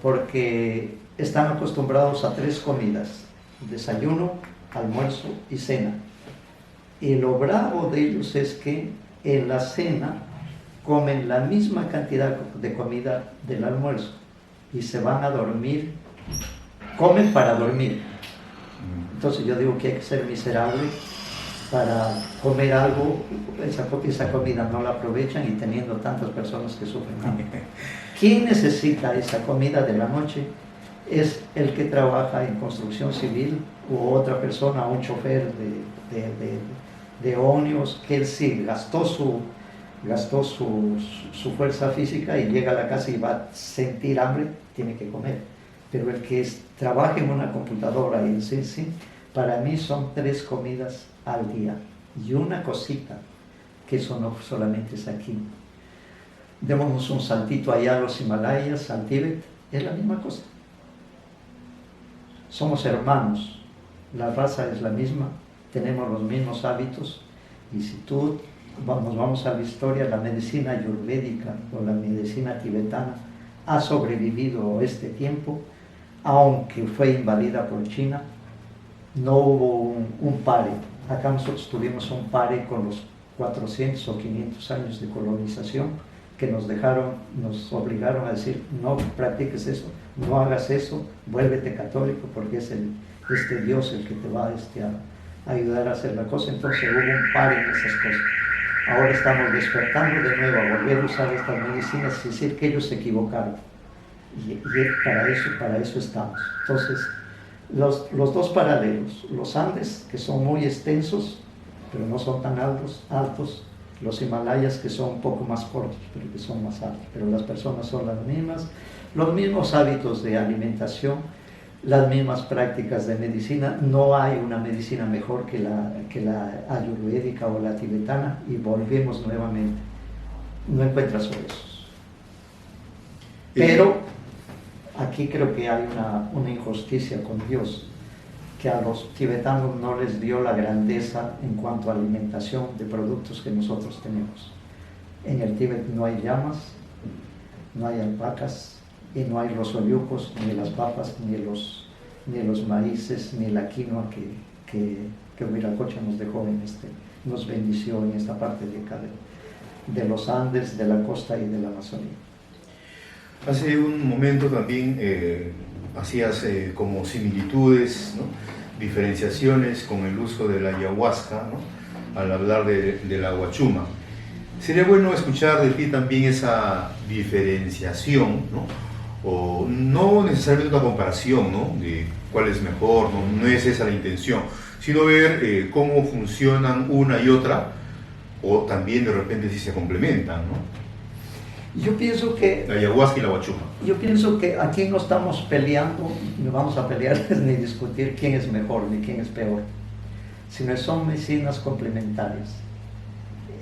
Porque están acostumbrados a 3 comidas: desayuno, almuerzo y cena. Y lo bravo de ellos es que en la cena comen la misma cantidad de comida del almuerzo y se van a dormir, comen para dormir. Entonces yo digo que hay que ser miserable para comer algo, esa comida no la aprovechan y teniendo tantas personas que sufren hambre. ¿Quién necesita esa comida de la noche? Es el que trabaja en construcción civil u otra persona, un chofer de ómnibus, que él sí gastó su fuerza física y llega a la casa y va a sentir hambre, tiene que comer. Pero el que trabaja en una computadora y sí, para mí son 3 comidas al día. Y una cosita, que eso no solamente es aquí. Démonos un saltito allá a los Himalayas, al Tíbet, es la misma cosa. Somos hermanos, la raza es la misma, tenemos los mismos hábitos, y si nos vamos a la historia, la medicina ayurvédica o la medicina tibetana ha sobrevivido este tiempo, aunque fue invadida por China. No hubo un pare. Acá nosotros tuvimos un pare con los 400 o 500 años de colonización, que nos obligaron a decir: no practiques eso, no hagas eso, vuélvete católico, porque es este Dios el que te va a ayudar a hacer la cosa. Entonces hubo un pare en esas cosas. Ahora estamos despertando de nuevo a volver a usar estas medicinas, es decir, que ellos se equivocaron. Y para eso estamos. Entonces, los 2 paralelos, los Andes, que son muy extensos, pero no son tan altos, los Himalayas, que son un poco más cortos, pero que son más altos, pero las personas son las mismas, los mismos hábitos de alimentación, las mismas prácticas de medicina. No hay una medicina mejor que la ayurvédica o la tibetana, y volvemos nuevamente, no encuentras huesos. Pero aquí creo que hay una injusticia con Dios, que a los tibetanos no les dio la grandeza en cuanto a alimentación de productos que nosotros tenemos. En el Tíbet no hay llamas, no hay alpacas, y no hay los oyucos, ni las papas, ni los maíces, ni la quinoa que Huiracocha nos dejó nos bendició en esta parte de acá de los Andes, de la costa y de la Amazonía. Hace un momento también hacías como similitudes, ¿no?, diferenciaciones con el uso de la ayahuasca, ¿no?, al hablar de la huachuma. Sería bueno escuchar de ti también esa diferenciación, ¿no?, o no necesariamente una comparación, ¿no?, de cuál es mejor, no es esa la intención, sino ver cómo funcionan una y otra, o también de repente si se complementan, ¿no? Yo pienso que la ayahuasca y la huachuma. Yo pienso que aquí no estamos peleando, no vamos a pelear ni discutir quién es mejor ni quién es peor, sino son medicinas complementarias.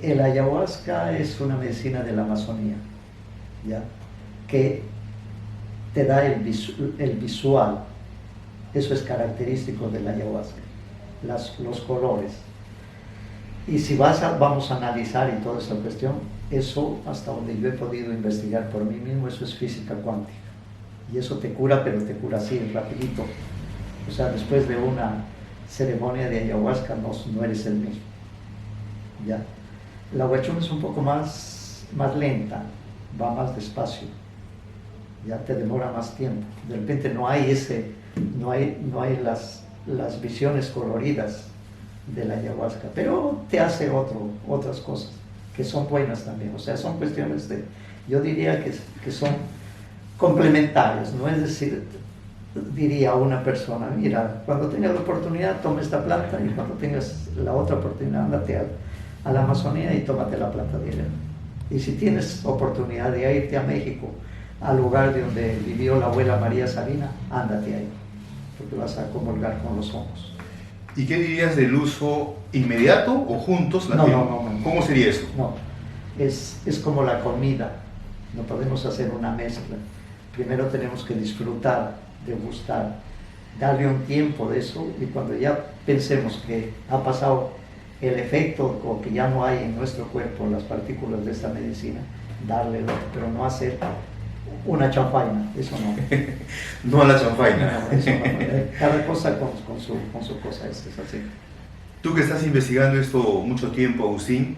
El ayahuasca es una medicina de la Amazonía, ¿ya?, que te da el visual. Eso es característico de la ayahuasca, los colores. Y si vamos a analizar y toda esa cuestión, eso, hasta donde yo he podido investigar por mí mismo, eso es física cuántica. Y eso te cura, pero te cura así, rapidito. O sea, después de una ceremonia de ayahuasca no eres el mismo. ¿Ya? La huachuma es un poco más lenta, va más despacio. Ya te demora más tiempo. De repente no hay las visiones coloridas de la ayahuasca, pero te hace otras cosas que son buenas también. O sea, son cuestiones yo diría que son complementarias, ¿no? Es decir, diría a una persona: mira, cuando tengas la oportunidad toma esta planta, y cuando tengas la otra oportunidad ándate a la Amazonía y tómate la planta de ella. Y si tienes oportunidad de irte a México, al lugar de donde vivió la abuela María Sabina, ándate ahí, porque vas a comulgar con los hongos. ¿Y qué dirías del uso inmediato o juntos? No. ¿Cómo sería eso? No, es como la comida, no podemos hacer una mezcla. Primero tenemos que disfrutar, degustar, darle un tiempo de eso, y cuando ya pensemos que ha pasado el efecto o que ya no hay en nuestro cuerpo las partículas de esta medicina, darle, pero no hacer una chanfaina, eso no. No a la chanfaina. No, eso no. Cada cosa con su cosa, es así. Tú que estás investigando esto mucho tiempo, Agustín,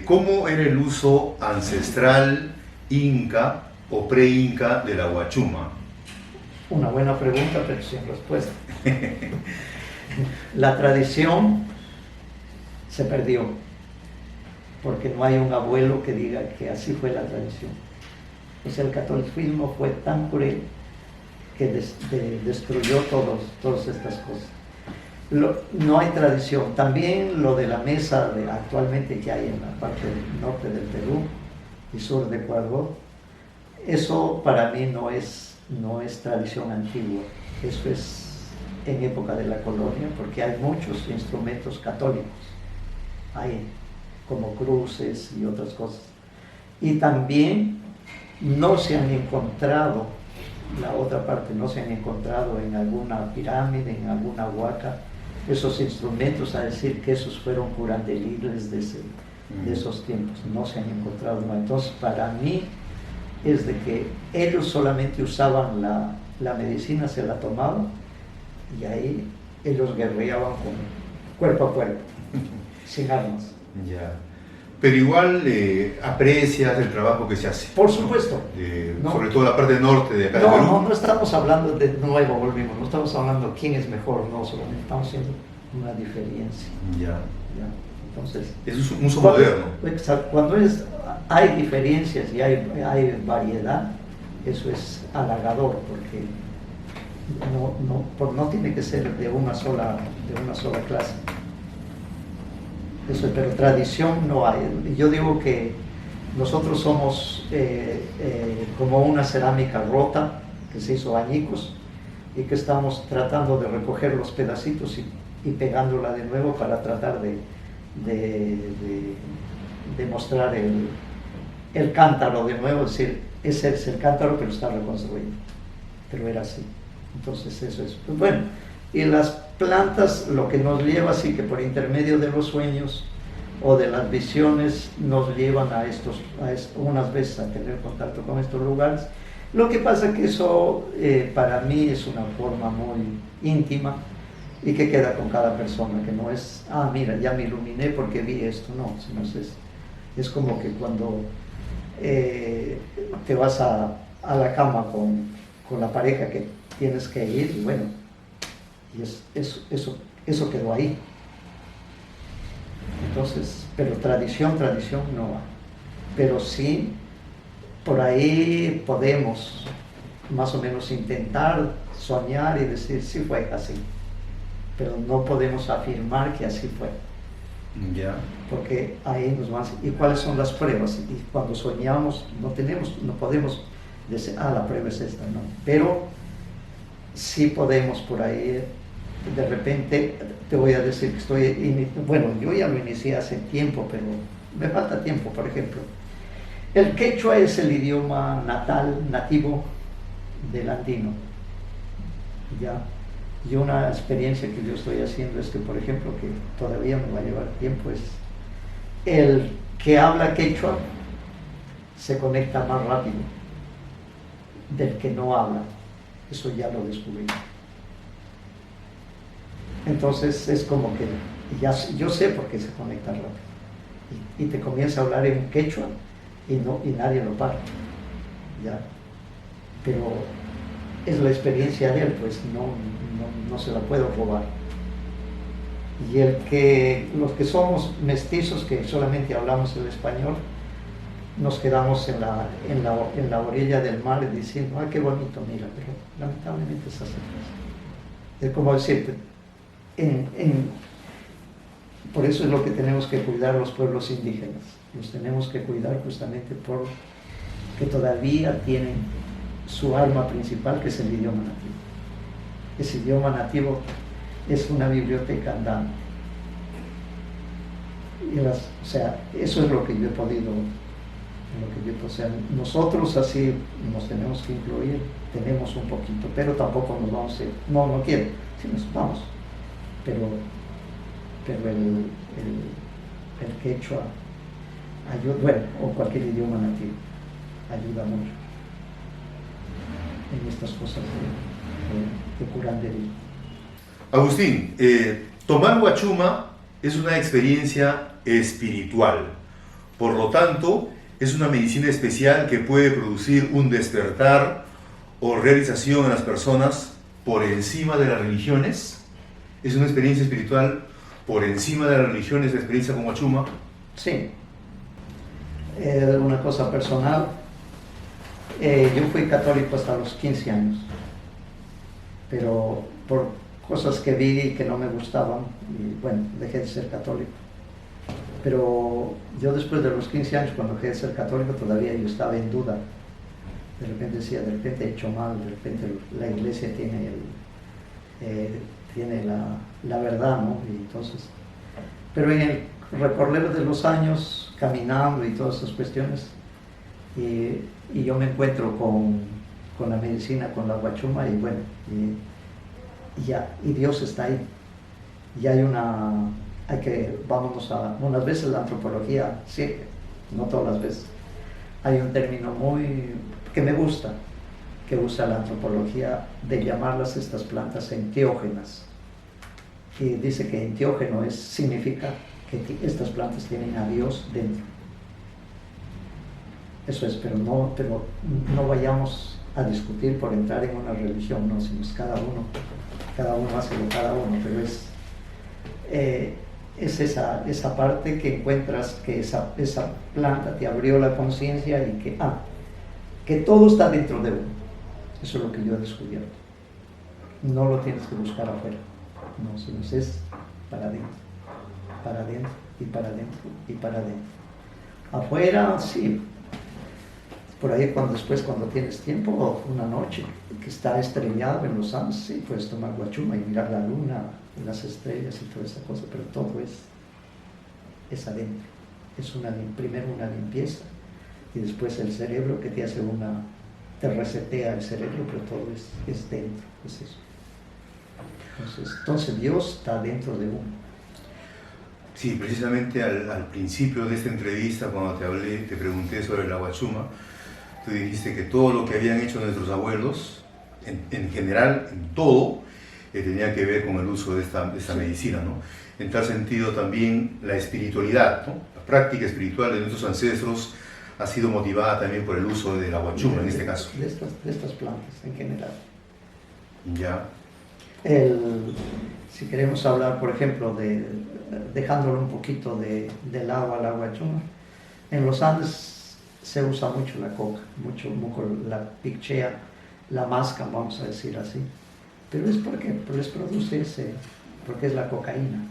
¿cómo era el uso ancestral inca o pre-inca de la huachuma? Una buena pregunta, pero sin respuesta. La tradición se perdió, porque no hay un abuelo que diga que así fue la tradición. O sea, el catolicismo fue tan cruel que destruyó todas estas cosas. No hay tradición. También lo de la mesa actualmente que hay en la parte norte del Perú y sur de Ecuador, eso para mí no es tradición antigua. Eso es en época de la colonia, porque hay muchos instrumentos católicos, hay como cruces y otras cosas. Y también no se han encontrado, la otra parte, no se han encontrado en alguna pirámide, en alguna huaca, esos instrumentos, a decir que esos fueron curanderiles de esos tiempos, no se han encontrado. Entonces, para mí es de que ellos solamente usaban la medicina, se la tomaban, y ahí ellos guerreaban con cuerpo a cuerpo, sin armas. Ya. Pero igual aprecias el trabajo que se hace. Por supuesto. ¿No? Sobre todo la parte norte de acá de Perú. No estamos hablando de nuevo, volvimos, no estamos hablando quién es mejor, no, solamente estamos haciendo una diferencia. Ya. Entonces, es un uso moderno. Exacto. Cuando hay diferencias y hay variedad, eso es halagador, porque no tiene que ser de una sola clase. Eso, pero tradición no hay. Yo digo que nosotros somos como una cerámica rota que se hizo añicos y que estamos tratando de recoger los pedacitos y pegándola de nuevo para tratar de mostrar el cántaro de nuevo, es decir, ese es el cántaro pero está reconstruido, pero era así. Entonces eso es, pues bueno, y las plantas lo que nos lleva, así que por intermedio de los sueños o de las visiones nos llevan a unas veces a tener contacto con estos lugares. Lo que pasa que eso para mí es una forma muy íntima y que queda con cada persona, que no es, mira, ya me iluminé porque vi esto, no, sino es como que cuando te vas a la cama con la pareja que tienes que ir, y bueno, y eso quedó ahí. Entonces, pero tradición no hay. Pero sí, por ahí podemos más o menos intentar soñar y decir, sí fue así. Pero no podemos afirmar que así fue. Ya. Porque ahí nos van a decir, ¿y cuáles son las pruebas? Y cuando soñamos no podemos decir, la prueba es esta, no. Pero sí podemos por ahí, de repente, te voy a decir que yo ya lo inicié hace tiempo, pero me falta tiempo. Por ejemplo, el quechua es el idioma nativo del andino, ¿ya? Y una experiencia que yo estoy haciendo es que, por ejemplo, que todavía me va a llevar tiempo, es el que habla quechua se conecta más rápido del que no habla. Eso ya lo descubrí. Entonces es como que yo sé por qué se conecta rápido. Y te comienza a hablar en quechua y nadie lo para. ¿Ya? Pero es la experiencia de él, pues no se la puedo robar. Y los que somos mestizos, que solamente hablamos el español, nos quedamos en la orilla del mar diciendo, qué bonito, mira, pero lamentablemente es así. Es como decirte, por eso es lo que tenemos que cuidar los pueblos indígenas. Los tenemos que cuidar justamente porque todavía tienen su arma principal, que es el idioma nativo. Ese idioma nativo es una biblioteca andante. O sea, eso es lo que yo he podido, o sea, nosotros así nos tenemos que incluir, tenemos un poquito, pero tampoco nos vamos a ir, no quiero, sí nos vamos, pero el quechua ayuda, bueno, o cualquier idioma nativo, ayuda mucho en estas cosas de curandería. Agustín, tomar guachuma es una experiencia espiritual, por lo tanto, es una medicina especial que puede producir un despertar o realización en las personas por encima de las religiones. Es una experiencia espiritual por encima de las religiones, la experiencia con guachuma. Sí, una cosa personal. Yo fui católico hasta los 15 años, pero por cosas que vi que no me gustaban, y bueno, dejé de ser católico. Pero yo después de los 15 años, cuando dejé de ser católico, todavía yo estaba en duda. De repente decía, de repente he hecho mal, de repente la iglesia tiene, tiene la verdad, ¿no? Y entonces, pero en el recorrer de los años, caminando y todas esas cuestiones, y yo me encuentro con la medicina, con la guachuma, y bueno, y Dios está ahí. Y vámonos a, unas veces la antropología, sí, no todas las veces. Hay un término que me gusta, que usa la antropología de llamarlas estas plantas enteógenas. Y dice que enteógeno significa que estas plantas tienen a Dios dentro. Eso es, pero no vayamos a discutir por entrar en una religión, no, sino cada uno hace lo cada uno, pero es esa parte que encuentras, que esa planta te abrió la conciencia y que todo está dentro de uno. Eso es lo que yo he descubierto. No lo tienes que buscar afuera, no, sino es para adentro, para adentro y para adentro y para adentro. Afuera, sí. Por ahí cuando tienes tiempo, una noche que está estrellado en los Andes, sí, puedes tomar guachuma y mirar la luna, las estrellas y toda esa cosa, pero todo es adentro. Es primero una limpieza y después el cerebro que te resetea el cerebro, pero todo es dentro, es eso. Entonces Dios está dentro de uno. Sí, precisamente al principio de esta entrevista, cuando te pregunté sobre la guachuma, tú dijiste que todo lo que habían hecho nuestros abuelos, en general, en todo, tenía que ver con el uso de esta medicina, ¿no? En tal sentido también la espiritualidad, ¿no? La práctica espiritual de nuestros ancestros ha sido motivada también por el uso de la guachuma, en este caso. De estas plantas en general. Ya. Si queremos hablar, por ejemplo, dejándolo un poquito del agua a la guachuma, en los Andes se usa mucho la coca, mucho la pichea, la masca, vamos a decir así. Pero es porque les produce porque es la cocaína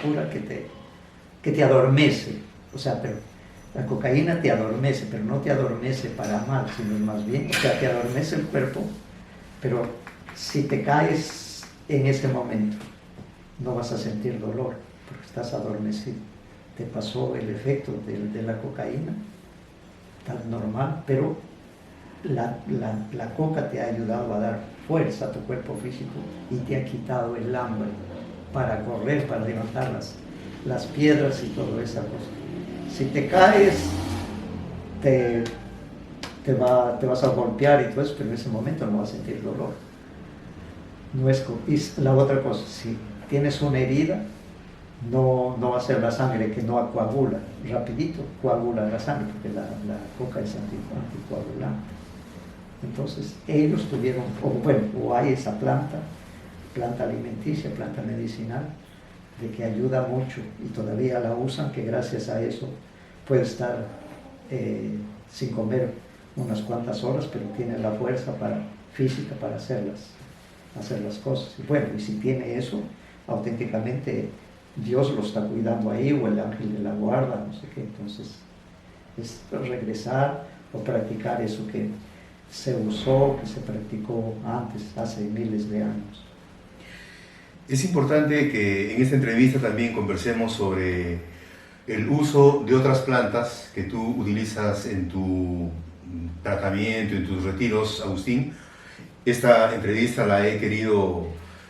pura que te adormece. O sea, pero la cocaína te adormece, pero no te adormece para mal, sino más bien, o sea, te adormece el cuerpo, pero si te caes en ese momento, no vas a sentir dolor, porque estás adormecido. Te pasó el efecto de la cocaína, tan normal, pero la coca te ha ayudado a dar fuerza a tu cuerpo físico y te ha quitado el hambre para correr, para levantar las piedras y toda esa cosa. Si te caes, te vas a golpear y todo eso, pero en ese momento no vas a sentir dolor. Y la otra cosa, si tienes una herida, no va a ser la sangre que no coagula, rapidito coagula la sangre, porque la coca es anticoagulante. Entonces ellos tuvieron, o hay esa planta alimenticia, planta medicinal, de que ayuda mucho y todavía la usan, que gracias a eso puede estar sin comer unas cuantas horas, pero tiene la fuerza física para hacer las cosas. Y bueno, y si tiene eso, auténticamente Dios lo está cuidando ahí, o el ángel de la guarda, no sé qué. Entonces es regresar o practicar eso que se usó, que se practicó antes, hace miles de años. Es importante que en esta entrevista también conversemos sobre el uso de otras plantas que tú utilizas en tu tratamiento, en tus retiros, Agustín. Esta entrevista la he querido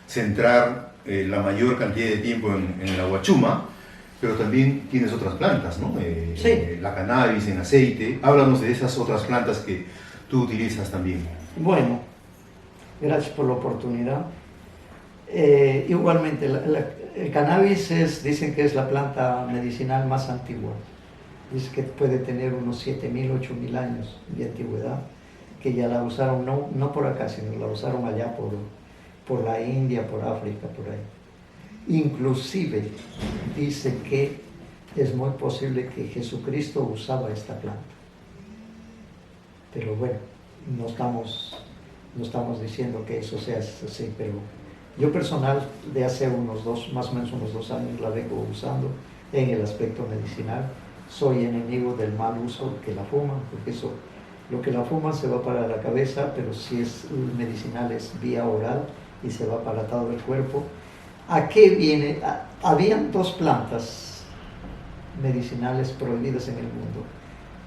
centrar la mayor cantidad de tiempo en la guachuma, pero también tienes otras plantas, ¿no? Sí. La cannabis en aceite. Háblanos de esas otras plantas que tú utilizas también. Bueno, gracias por la oportunidad. Igualmente, el cannabis dicen que es la planta medicinal más antigua. Dice que puede tener unos 7.000, 8.000 años de antigüedad, que ya la usaron, no por acá, sino la usaron allá por la India, por África, por ahí. Inclusive dice que es muy posible que Jesucristo usaba esta planta. Pero bueno, no estamos diciendo que eso sea así, pero yo personal de hace más o menos unos 2 años la vengo usando en el aspecto medicinal. Soy enemigo del mal uso que la fuman, porque eso, lo que la fuman se va para la cabeza, pero si es medicinal es vía oral y se va para todo el cuerpo. ¿A qué viene? Habían 2 plantas medicinales prohibidas en el mundo,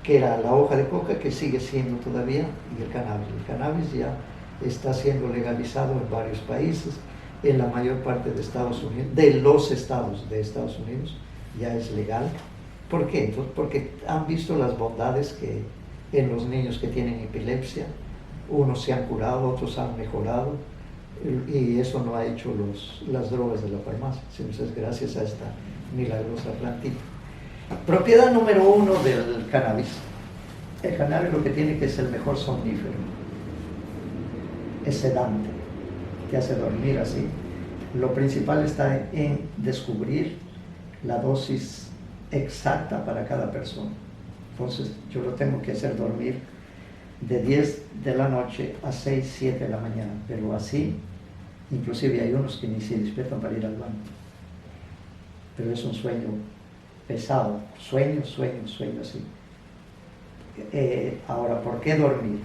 que era la hoja de coca, que sigue siendo todavía, y el cannabis. El cannabis ya está siendo legalizado en varios países, en la mayor parte de Estados Unidos, de los estados de Estados Unidos, ya es legal. ¿Por qué? Entonces, porque han visto las bondades que en los niños que tienen epilepsia, unos se han curado, otros han mejorado, y eso no ha hecho las drogas de la farmacia, sino es gracias a esta milagrosa plantita. Propiedad número 1 del cannabis. El cannabis lo que tiene que es el mejor somnífero. Es sedante, te hace dormir así. Lo principal está en descubrir la dosis exacta para cada persona. Entonces yo lo tengo que hacer dormir de 10 de la noche a 6, 7 de la mañana, pero así, inclusive hay unos que ni se despiertan para ir al baño, pero es un sueño pesado, sueño así. Ahora, ¿por qué dormir?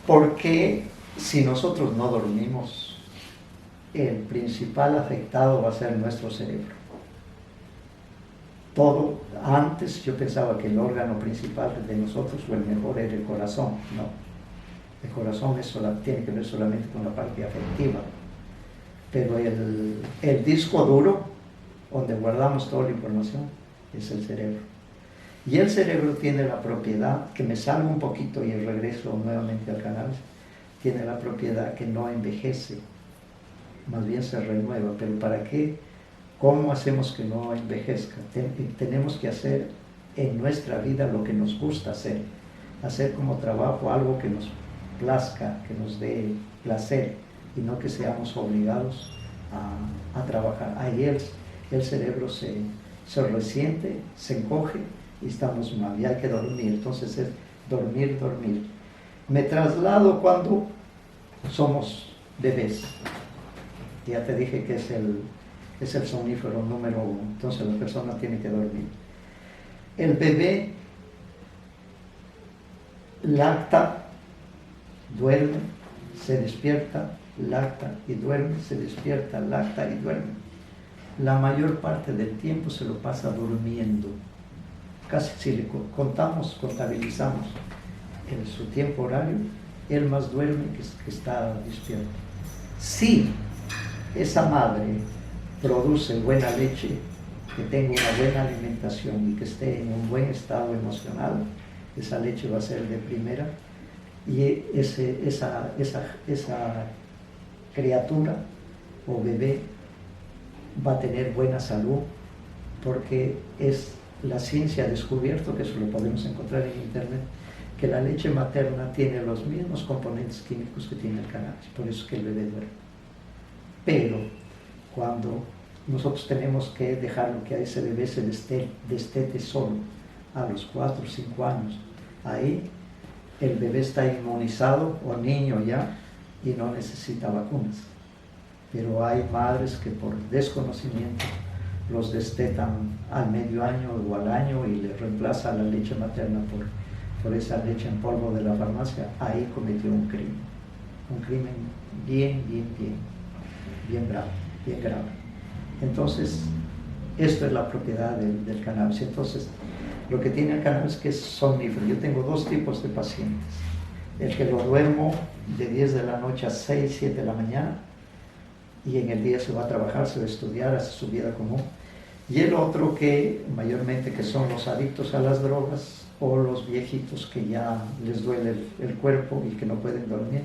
Porque si nosotros no dormimos, el principal afectado va a ser nuestro cerebro. Todo, antes yo pensaba que el órgano principal de nosotros o el mejor era el corazón. No, el corazón tiene que ver solamente con la parte afectiva, pero el disco duro donde guardamos toda la información es el cerebro, y el cerebro tiene la propiedad, que me salgo un poquito y regreso nuevamente al cannabis, tiene la propiedad que no envejece, más bien se renueva. Pero ¿para qué? ¿Cómo hacemos que no envejezca? Tenemos que hacer en nuestra vida lo que nos gusta hacer como trabajo algo que nos plazca, que nos dé placer, y no que seamos obligados a trabajar. Ahí el cerebro se resiente, se encoge y estamos mal, y hay que dormir. Entonces es dormir. Me traslado cuando somos bebés. Ya te dije que es el somnífero número 1, entonces la persona tiene que dormir. El bebé lacta, duerme, se despierta, lacta y duerme, se despierta, lacta y duerme. La mayor parte del tiempo se lo pasa durmiendo. Casi si le contabilizamos en su tiempo horario, él más duerme que está despierto. Si esa madre produce buena leche, que tenga una buena alimentación y que esté en un buen estado emocional, esa leche va a ser de primera, y esa criatura o bebé va a tener buena salud, porque la ciencia ha descubierto, que eso lo podemos encontrar en internet, que la leche materna tiene los mismos componentes químicos que tiene el cannabis, por eso es que el bebé duerme. Pero cuando nosotros tenemos que dejarlo que a ese bebé se destete solo a los 4 o 5 años, ahí el bebé está inmunizado, o niño ya, y no necesita vacunas. Pero hay madres que por desconocimiento los destetan al medio año o al año y le reemplazan la leche materna por esa leche en polvo de la farmacia. Ahí cometió un crimen bien grave. Entonces, esto es la propiedad del cannabis. Entonces, lo que tiene el cannabis es que es somnífero. Yo tengo 2 tipos de pacientes: el que lo duermo de 10 de la noche a 6, 7 de la mañana, y en el día se va a trabajar, se va a estudiar, hace su vida común, Y el otro que mayormente que son los adictos a las drogas o los viejitos que ya les duele el cuerpo y que no pueden dormir,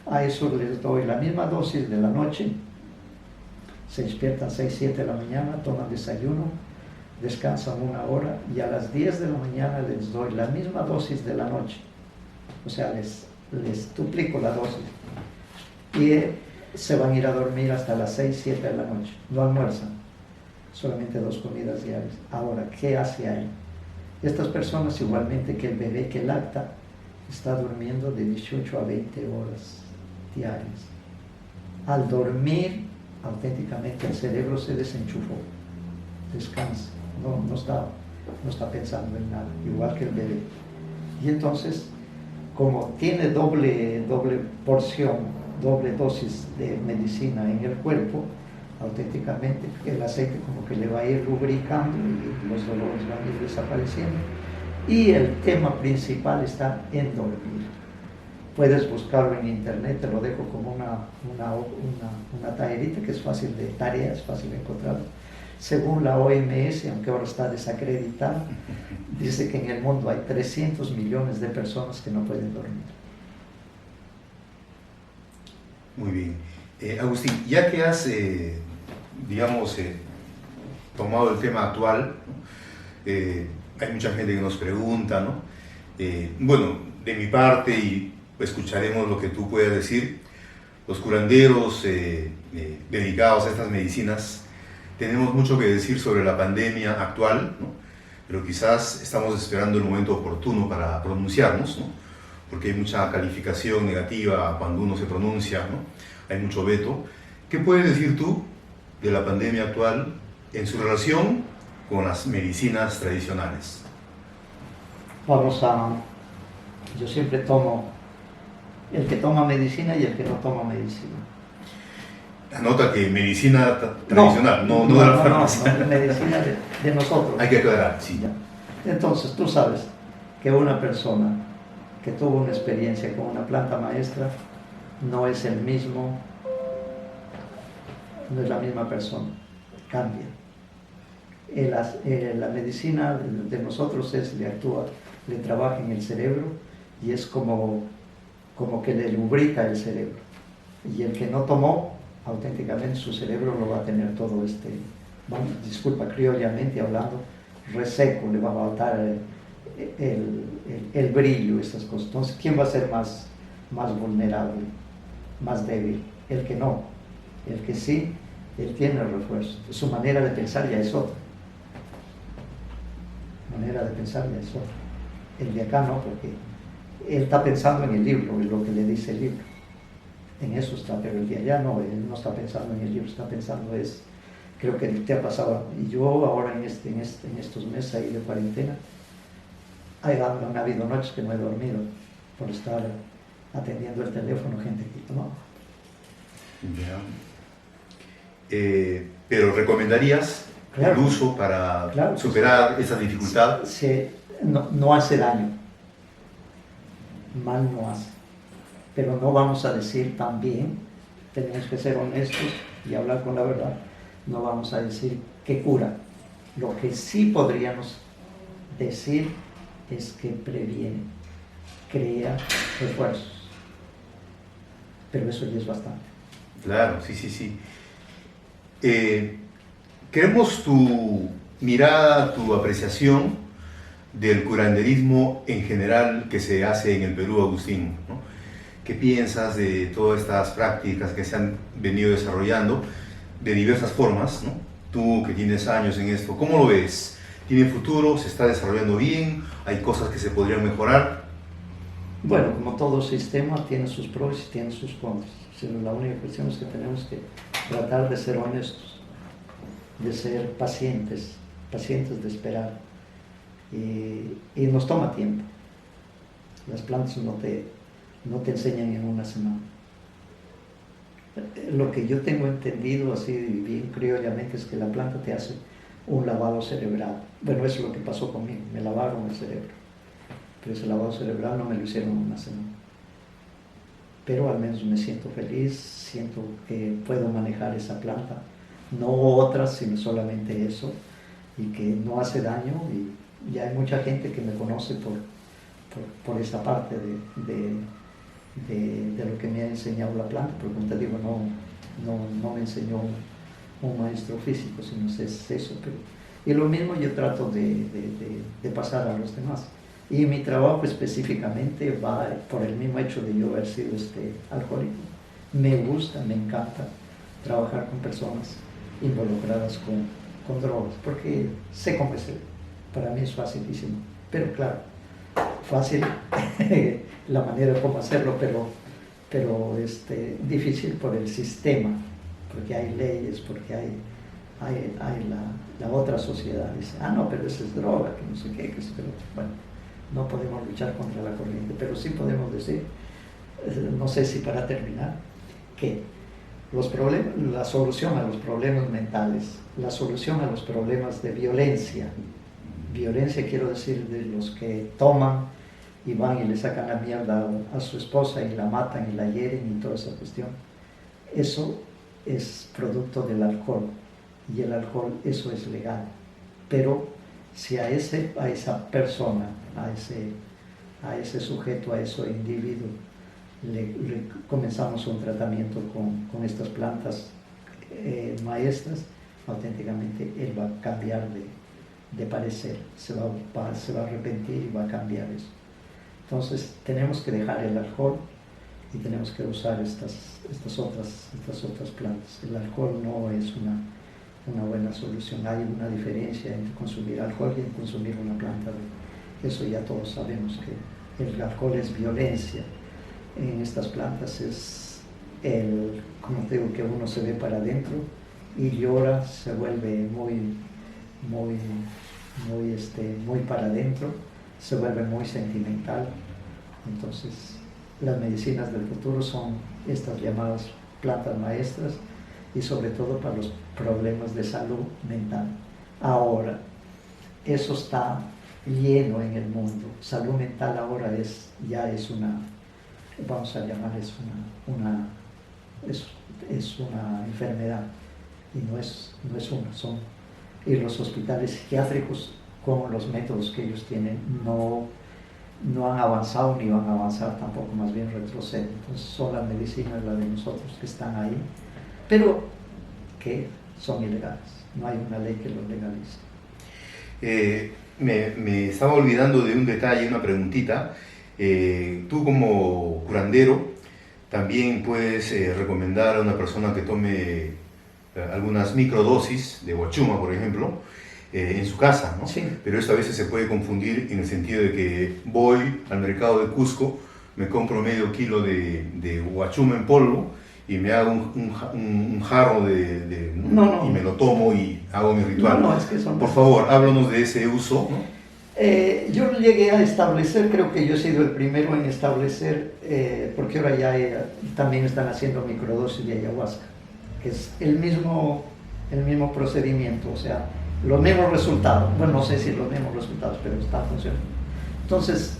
a eso les doy la misma dosis de la noche, se despiertan 6, 7 de la mañana, toman desayuno, descansan 1 hora y a las 10 de la mañana les doy la misma dosis de la noche, o sea, les duplico la dosis y se van a ir a dormir hasta las 6, 7 de la noche, no almuerzan, solamente 2 comidas diarias. Ahora, ¿qué hace ahí? Estas personas, igualmente que el bebé que lacta, está durmiendo de 18 a 20 horas diarias. Al dormir, auténticamente el cerebro se desenchufó, descansa, no está pensando en nada, igual que el bebé. Y entonces, como tiene doble porción, doble dosis de medicina en el cuerpo, auténticamente el aceite como que le va a ir lubricando y los dolores van a ir desapareciendo. Y el tema principal está en dormir. Puedes buscarlo en internet, te lo dejo como una tajerita que es fácil de tarea, es fácil de encontrar. Según la OMS, aunque ahora está desacreditada, dice que en el mundo hay 300 millones de personas que no pueden dormir. Muy bien. Agustín, ya que has, tomado el tema actual, ¿no? Hay mucha gente que nos pregunta, ¿no? Bueno, de mi parte, y escucharemos lo que tú puedas decir, los curanderos dedicados a estas medicinas, tenemos mucho que decir sobre la pandemia actual, ¿no? Pero quizás estamos esperando el momento oportuno para pronunciarnos, ¿no? Porque hay mucha calificación negativa cuando uno se pronuncia, ¿no? Hay mucho veto. ¿Qué puedes decir tú de la pandemia actual en su relación con las medicinas tradicionales? Yo siempre tomo el que toma medicina y el que no toma medicina. Anota que medicina tradicional, no de la farmacia. No, medicina de nosotros. Hay que aclarar, sí. Ya. Entonces, tú sabes que una persona que tuvo una experiencia con una planta maestra no es el mismo, no es la misma persona, cambia. La medicina de nosotros le trabaja en el cerebro y es como que le lubrica el cerebro. Y el que no tomó, auténticamente su cerebro lo va a tener todo disculpa, criollamente hablando, reseco, le va a faltar el brillo, estas cosas. Entonces, ¿quién va a ser más vulnerable, más débil? El que no. El que sí, él tiene el refuerzo. Su manera de pensar ya es otra. El de acá no, porque él está pensando en el libro, en lo que le dice el libro. En eso está, pero el de allá no, él no está pensando en el libro, está pensando creo que te ha pasado, y yo ahora en estos meses ahí de cuarentena, han habido noches que no he dormido por estar atendiendo el teléfono, gente que no. Ya. Pero ¿recomendarías el uso para superar esa dificultad? No hace daño, mal no hace, pero no vamos a decir también, tenemos que ser honestos y hablar con la verdad, no vamos a decir que cura. Lo que sí podríamos decir es que previene, crea refuerzos, pero eso ya es bastante. Claro, sí. Queremos tu mirada, tu apreciación del curanderismo en general que se hace en el Perú, Agustín, ¿no? ¿Qué piensas de todas estas prácticas que se han venido desarrollando de diversas formas, ¿no? Tú que tienes años en esto, ¿cómo lo ves? ¿Tiene futuro? ¿Se está desarrollando bien? ¿Hay cosas que se podrían mejorar? Bueno, como todo sistema tiene sus pros y tiene sus contras. La única cuestión es que tenemos que tratar de ser honestos, de ser pacientes de esperar. Y nos toma tiempo. Las plantas no te enseñan en una semana. Lo que yo tengo entendido así bien criollamente es que la planta te hace un lavado cerebral. Bueno, eso es lo que pasó conmigo, me lavaron el cerebro. Pero ese lavado cerebral no me lo hicieron en una semana. Pero al menos me siento feliz, siento que puedo manejar esa planta, no otras, sino solamente eso. y que no hace daño, y hay mucha gente que me conoce por esa parte de lo que me ha enseñado la planta, porque como te digo, no me enseñó un maestro físico, sino es eso. Y lo mismo yo trato de pasar a los demás. Y mi trabajo específicamente va por el mismo hecho de yo haber sido alcohólico. Me gusta, me encanta trabajar con personas involucradas con drogas, porque sé cómo es. Para mí es facilísimo. Pero claro, fácil la manera como hacerlo, pero difícil por el sistema, porque hay leyes, porque hay la otra sociedad. Dice, no, pero eso es droga, que no sé qué, que eso, que no. Bueno, no podemos luchar contra la corriente, pero sí podemos decir, no sé si para terminar, que la solución a los problemas mentales, la solución a los problemas de violencia quiero decir de los que toman y van y le sacan la mierda a su esposa y la matan y la hieren y toda esa cuestión, eso es producto del alcohol, y el alcohol, eso es legal. Pero si a esa persona, a ese sujeto, a ese individuo, le comenzamos un tratamiento con estas plantas maestras, auténticamente él va a cambiar de parecer, se va a arrepentir y va a cambiar eso. Entonces tenemos que dejar el alcohol y tenemos que usar estas otras plantas. El alcohol no es una buena solución. Hay una diferencia entre consumir alcohol y consumir una planta. Eso ya todos sabemos, que el alcohol es violencia. En estas plantas es como te digo, que uno se ve para adentro y llora, se vuelve muy para adentro, se vuelve muy sentimental. Entonces las medicinas del futuro son estas llamadas plantas maestras, y sobre todo para los problemas de salud mental. Ahora, eso está lleno en el mundo. Salud mental ahora ya es una, vamos a llamar, es una enfermedad, y no es una, y los hospitales psiquiátricos, con los métodos que ellos tienen, no han avanzado ni van a avanzar tampoco, más bien retroceden. Entonces son las medicinas, las de nosotros, que están ahí, pero que son ilegales. No hay una ley que los legalice. Me estaba olvidando de un detalle, una preguntita. Tú como curandero también puedes recomendar a una persona que tome algunas microdosis de huachuma, por ejemplo, en su casa, ¿no? Sí. Pero esto a veces se puede confundir en el sentido de que voy al mercado de Cusco, me compro medio kilo de huachuma en polvo y me hago un jarro No. y me lo tomo y hago mi ritual. No, es que son... Por favor, háblanos de ese uso, ¿no? Yo llegué a establecer, creo que yo he sido el primero en establecer, porque ahora ya también están haciendo microdosis de ayahuasca, que es el mismo procedimiento, o sea, los mismos resultados. Bueno, no sé si los mismos resultados, pero está funcionando. Entonces,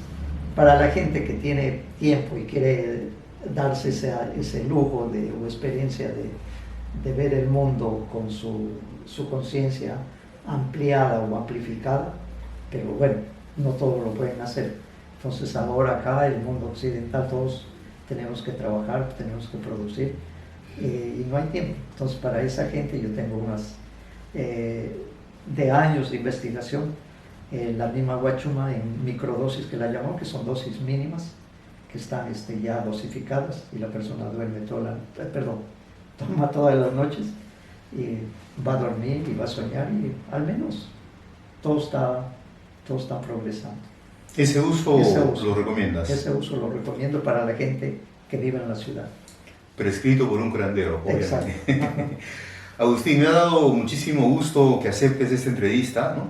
para la gente que tiene tiempo y quiere darse ese lujo o experiencia de ver el mundo con su conciencia ampliada o amplificada, pero bueno, no todos lo pueden hacer. Entonces ahora acá, el mundo occidental, todos tenemos que trabajar, tenemos que producir, y no hay tiempo. Entonces para esa gente yo tengo unas de años de investigación, la misma huachuma en microdosis, que la llamamos, que son dosis mínimas, que están ya dosificadas, y la persona duerme toma todas las noches y va a dormir y va a soñar, y al menos todo está progresando. ¿Ese uso lo recomiendas? Ese uso lo recomiendo para la gente que vive en la ciudad. Prescrito por un curandero, obviamente. Exacto. Agustín, me ha dado muchísimo gusto que aceptes esta entrevista, ¿no?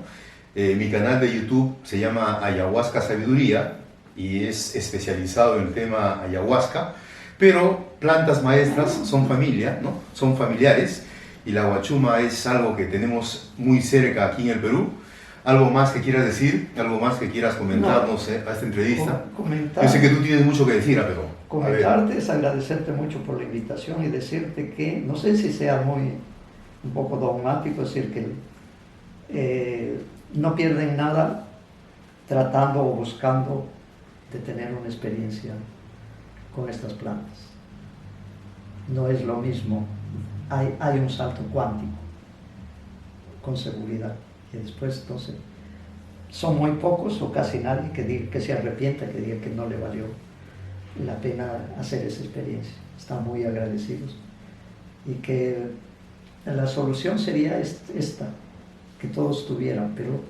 Mi canal de YouTube se llama Ayahuasca Sabiduría y es especializado en el tema ayahuasca, pero plantas maestras son familia, ¿no? Son familiares, y la huachuma es algo que tenemos muy cerca aquí en el Perú. ¿Algo más que quieras decir? ¿Algo más que quieras comentarnos a esta entrevista? Comentar. Yo sé que tú tienes mucho que decir, pero... Comentarte es agradecerte mucho por la invitación y decirte que, no sé si sea un poco dogmático decir que no pierden nada tratando o buscando de tener una experiencia con estas plantas. No es lo mismo, hay un salto cuántico, con seguridad, y después entonces son muy pocos o casi nadie que se arrepienta, que diga que no le valió la pena hacer esa experiencia. Están muy agradecidos y que la solución sería esta, que todos tuvieran, pero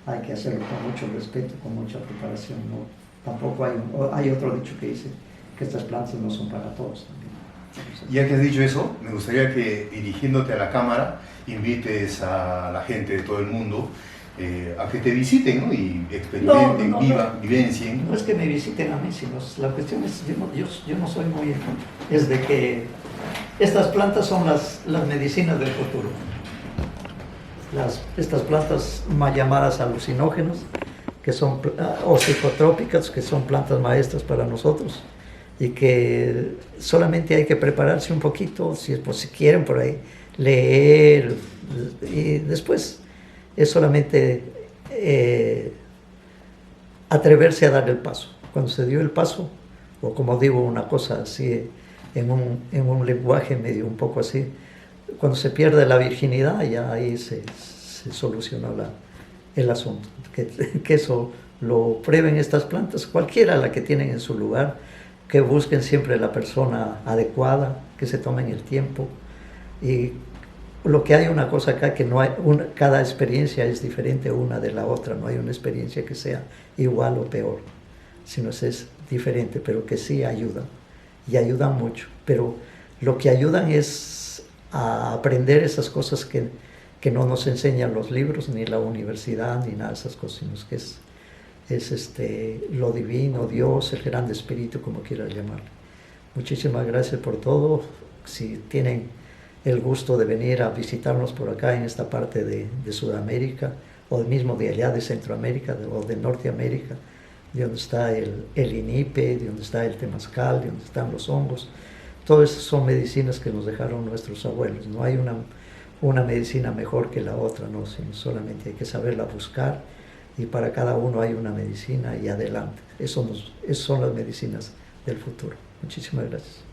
hay que hacerlo con mucho respeto, con mucha preparación. No, tampoco hay otro dicho que dice que estas plantas no son para todos también. Ya que has dicho eso, me gustaría que, dirigiéndote a la cámara, invites a la gente de todo el mundo a que te visiten, ¿no? Y experimenten, vivencien. No es que me visiten a mí, sino la cuestión es, yo no soy muy... Es de que estas plantas son las medicinas del futuro. Estas plantas mal llamadas alucinógenas, que son, o psicotrópicas, que son plantas maestras para nosotros, y que solamente hay que prepararse un poquito, si quieren por ahí, leer, y después es solamente atreverse a dar el paso. Cuando se dio el paso, o como digo una cosa así, en un lenguaje medio un poco así, cuando se pierde la virginidad, ya ahí se soluciona el asunto. Que eso lo prueben estas plantas, cualquiera la que tienen en su lugar, que busquen siempre la persona adecuada, que se tomen el tiempo. Y lo que hay una cosa acá, que no hay cada experiencia es diferente una de la otra, no hay una experiencia que sea igual o peor, sino es diferente, pero que sí ayudan, y ayudan mucho. Pero lo que ayudan es a aprender esas cosas que no nos enseñan los libros, ni la universidad, ni nada de esas cosas, sino que es lo divino, Dios, el grande espíritu, como quieras llamarlo. Muchísimas gracias por todo. Si tienen el gusto de venir a visitarnos por acá en esta parte de Sudamérica, o mismo de allá de Centroamérica, o de Norteamérica, de donde está el inipe, de donde está el temazcal, de donde están los hongos. Todas esas son medicinas que nos dejaron nuestros abuelos. No hay una medicina mejor que la otra, no, sino solamente hay que saberla buscar, y para cada uno hay una medicina, y adelante. Esas son las medicinas del futuro. Muchísimas gracias.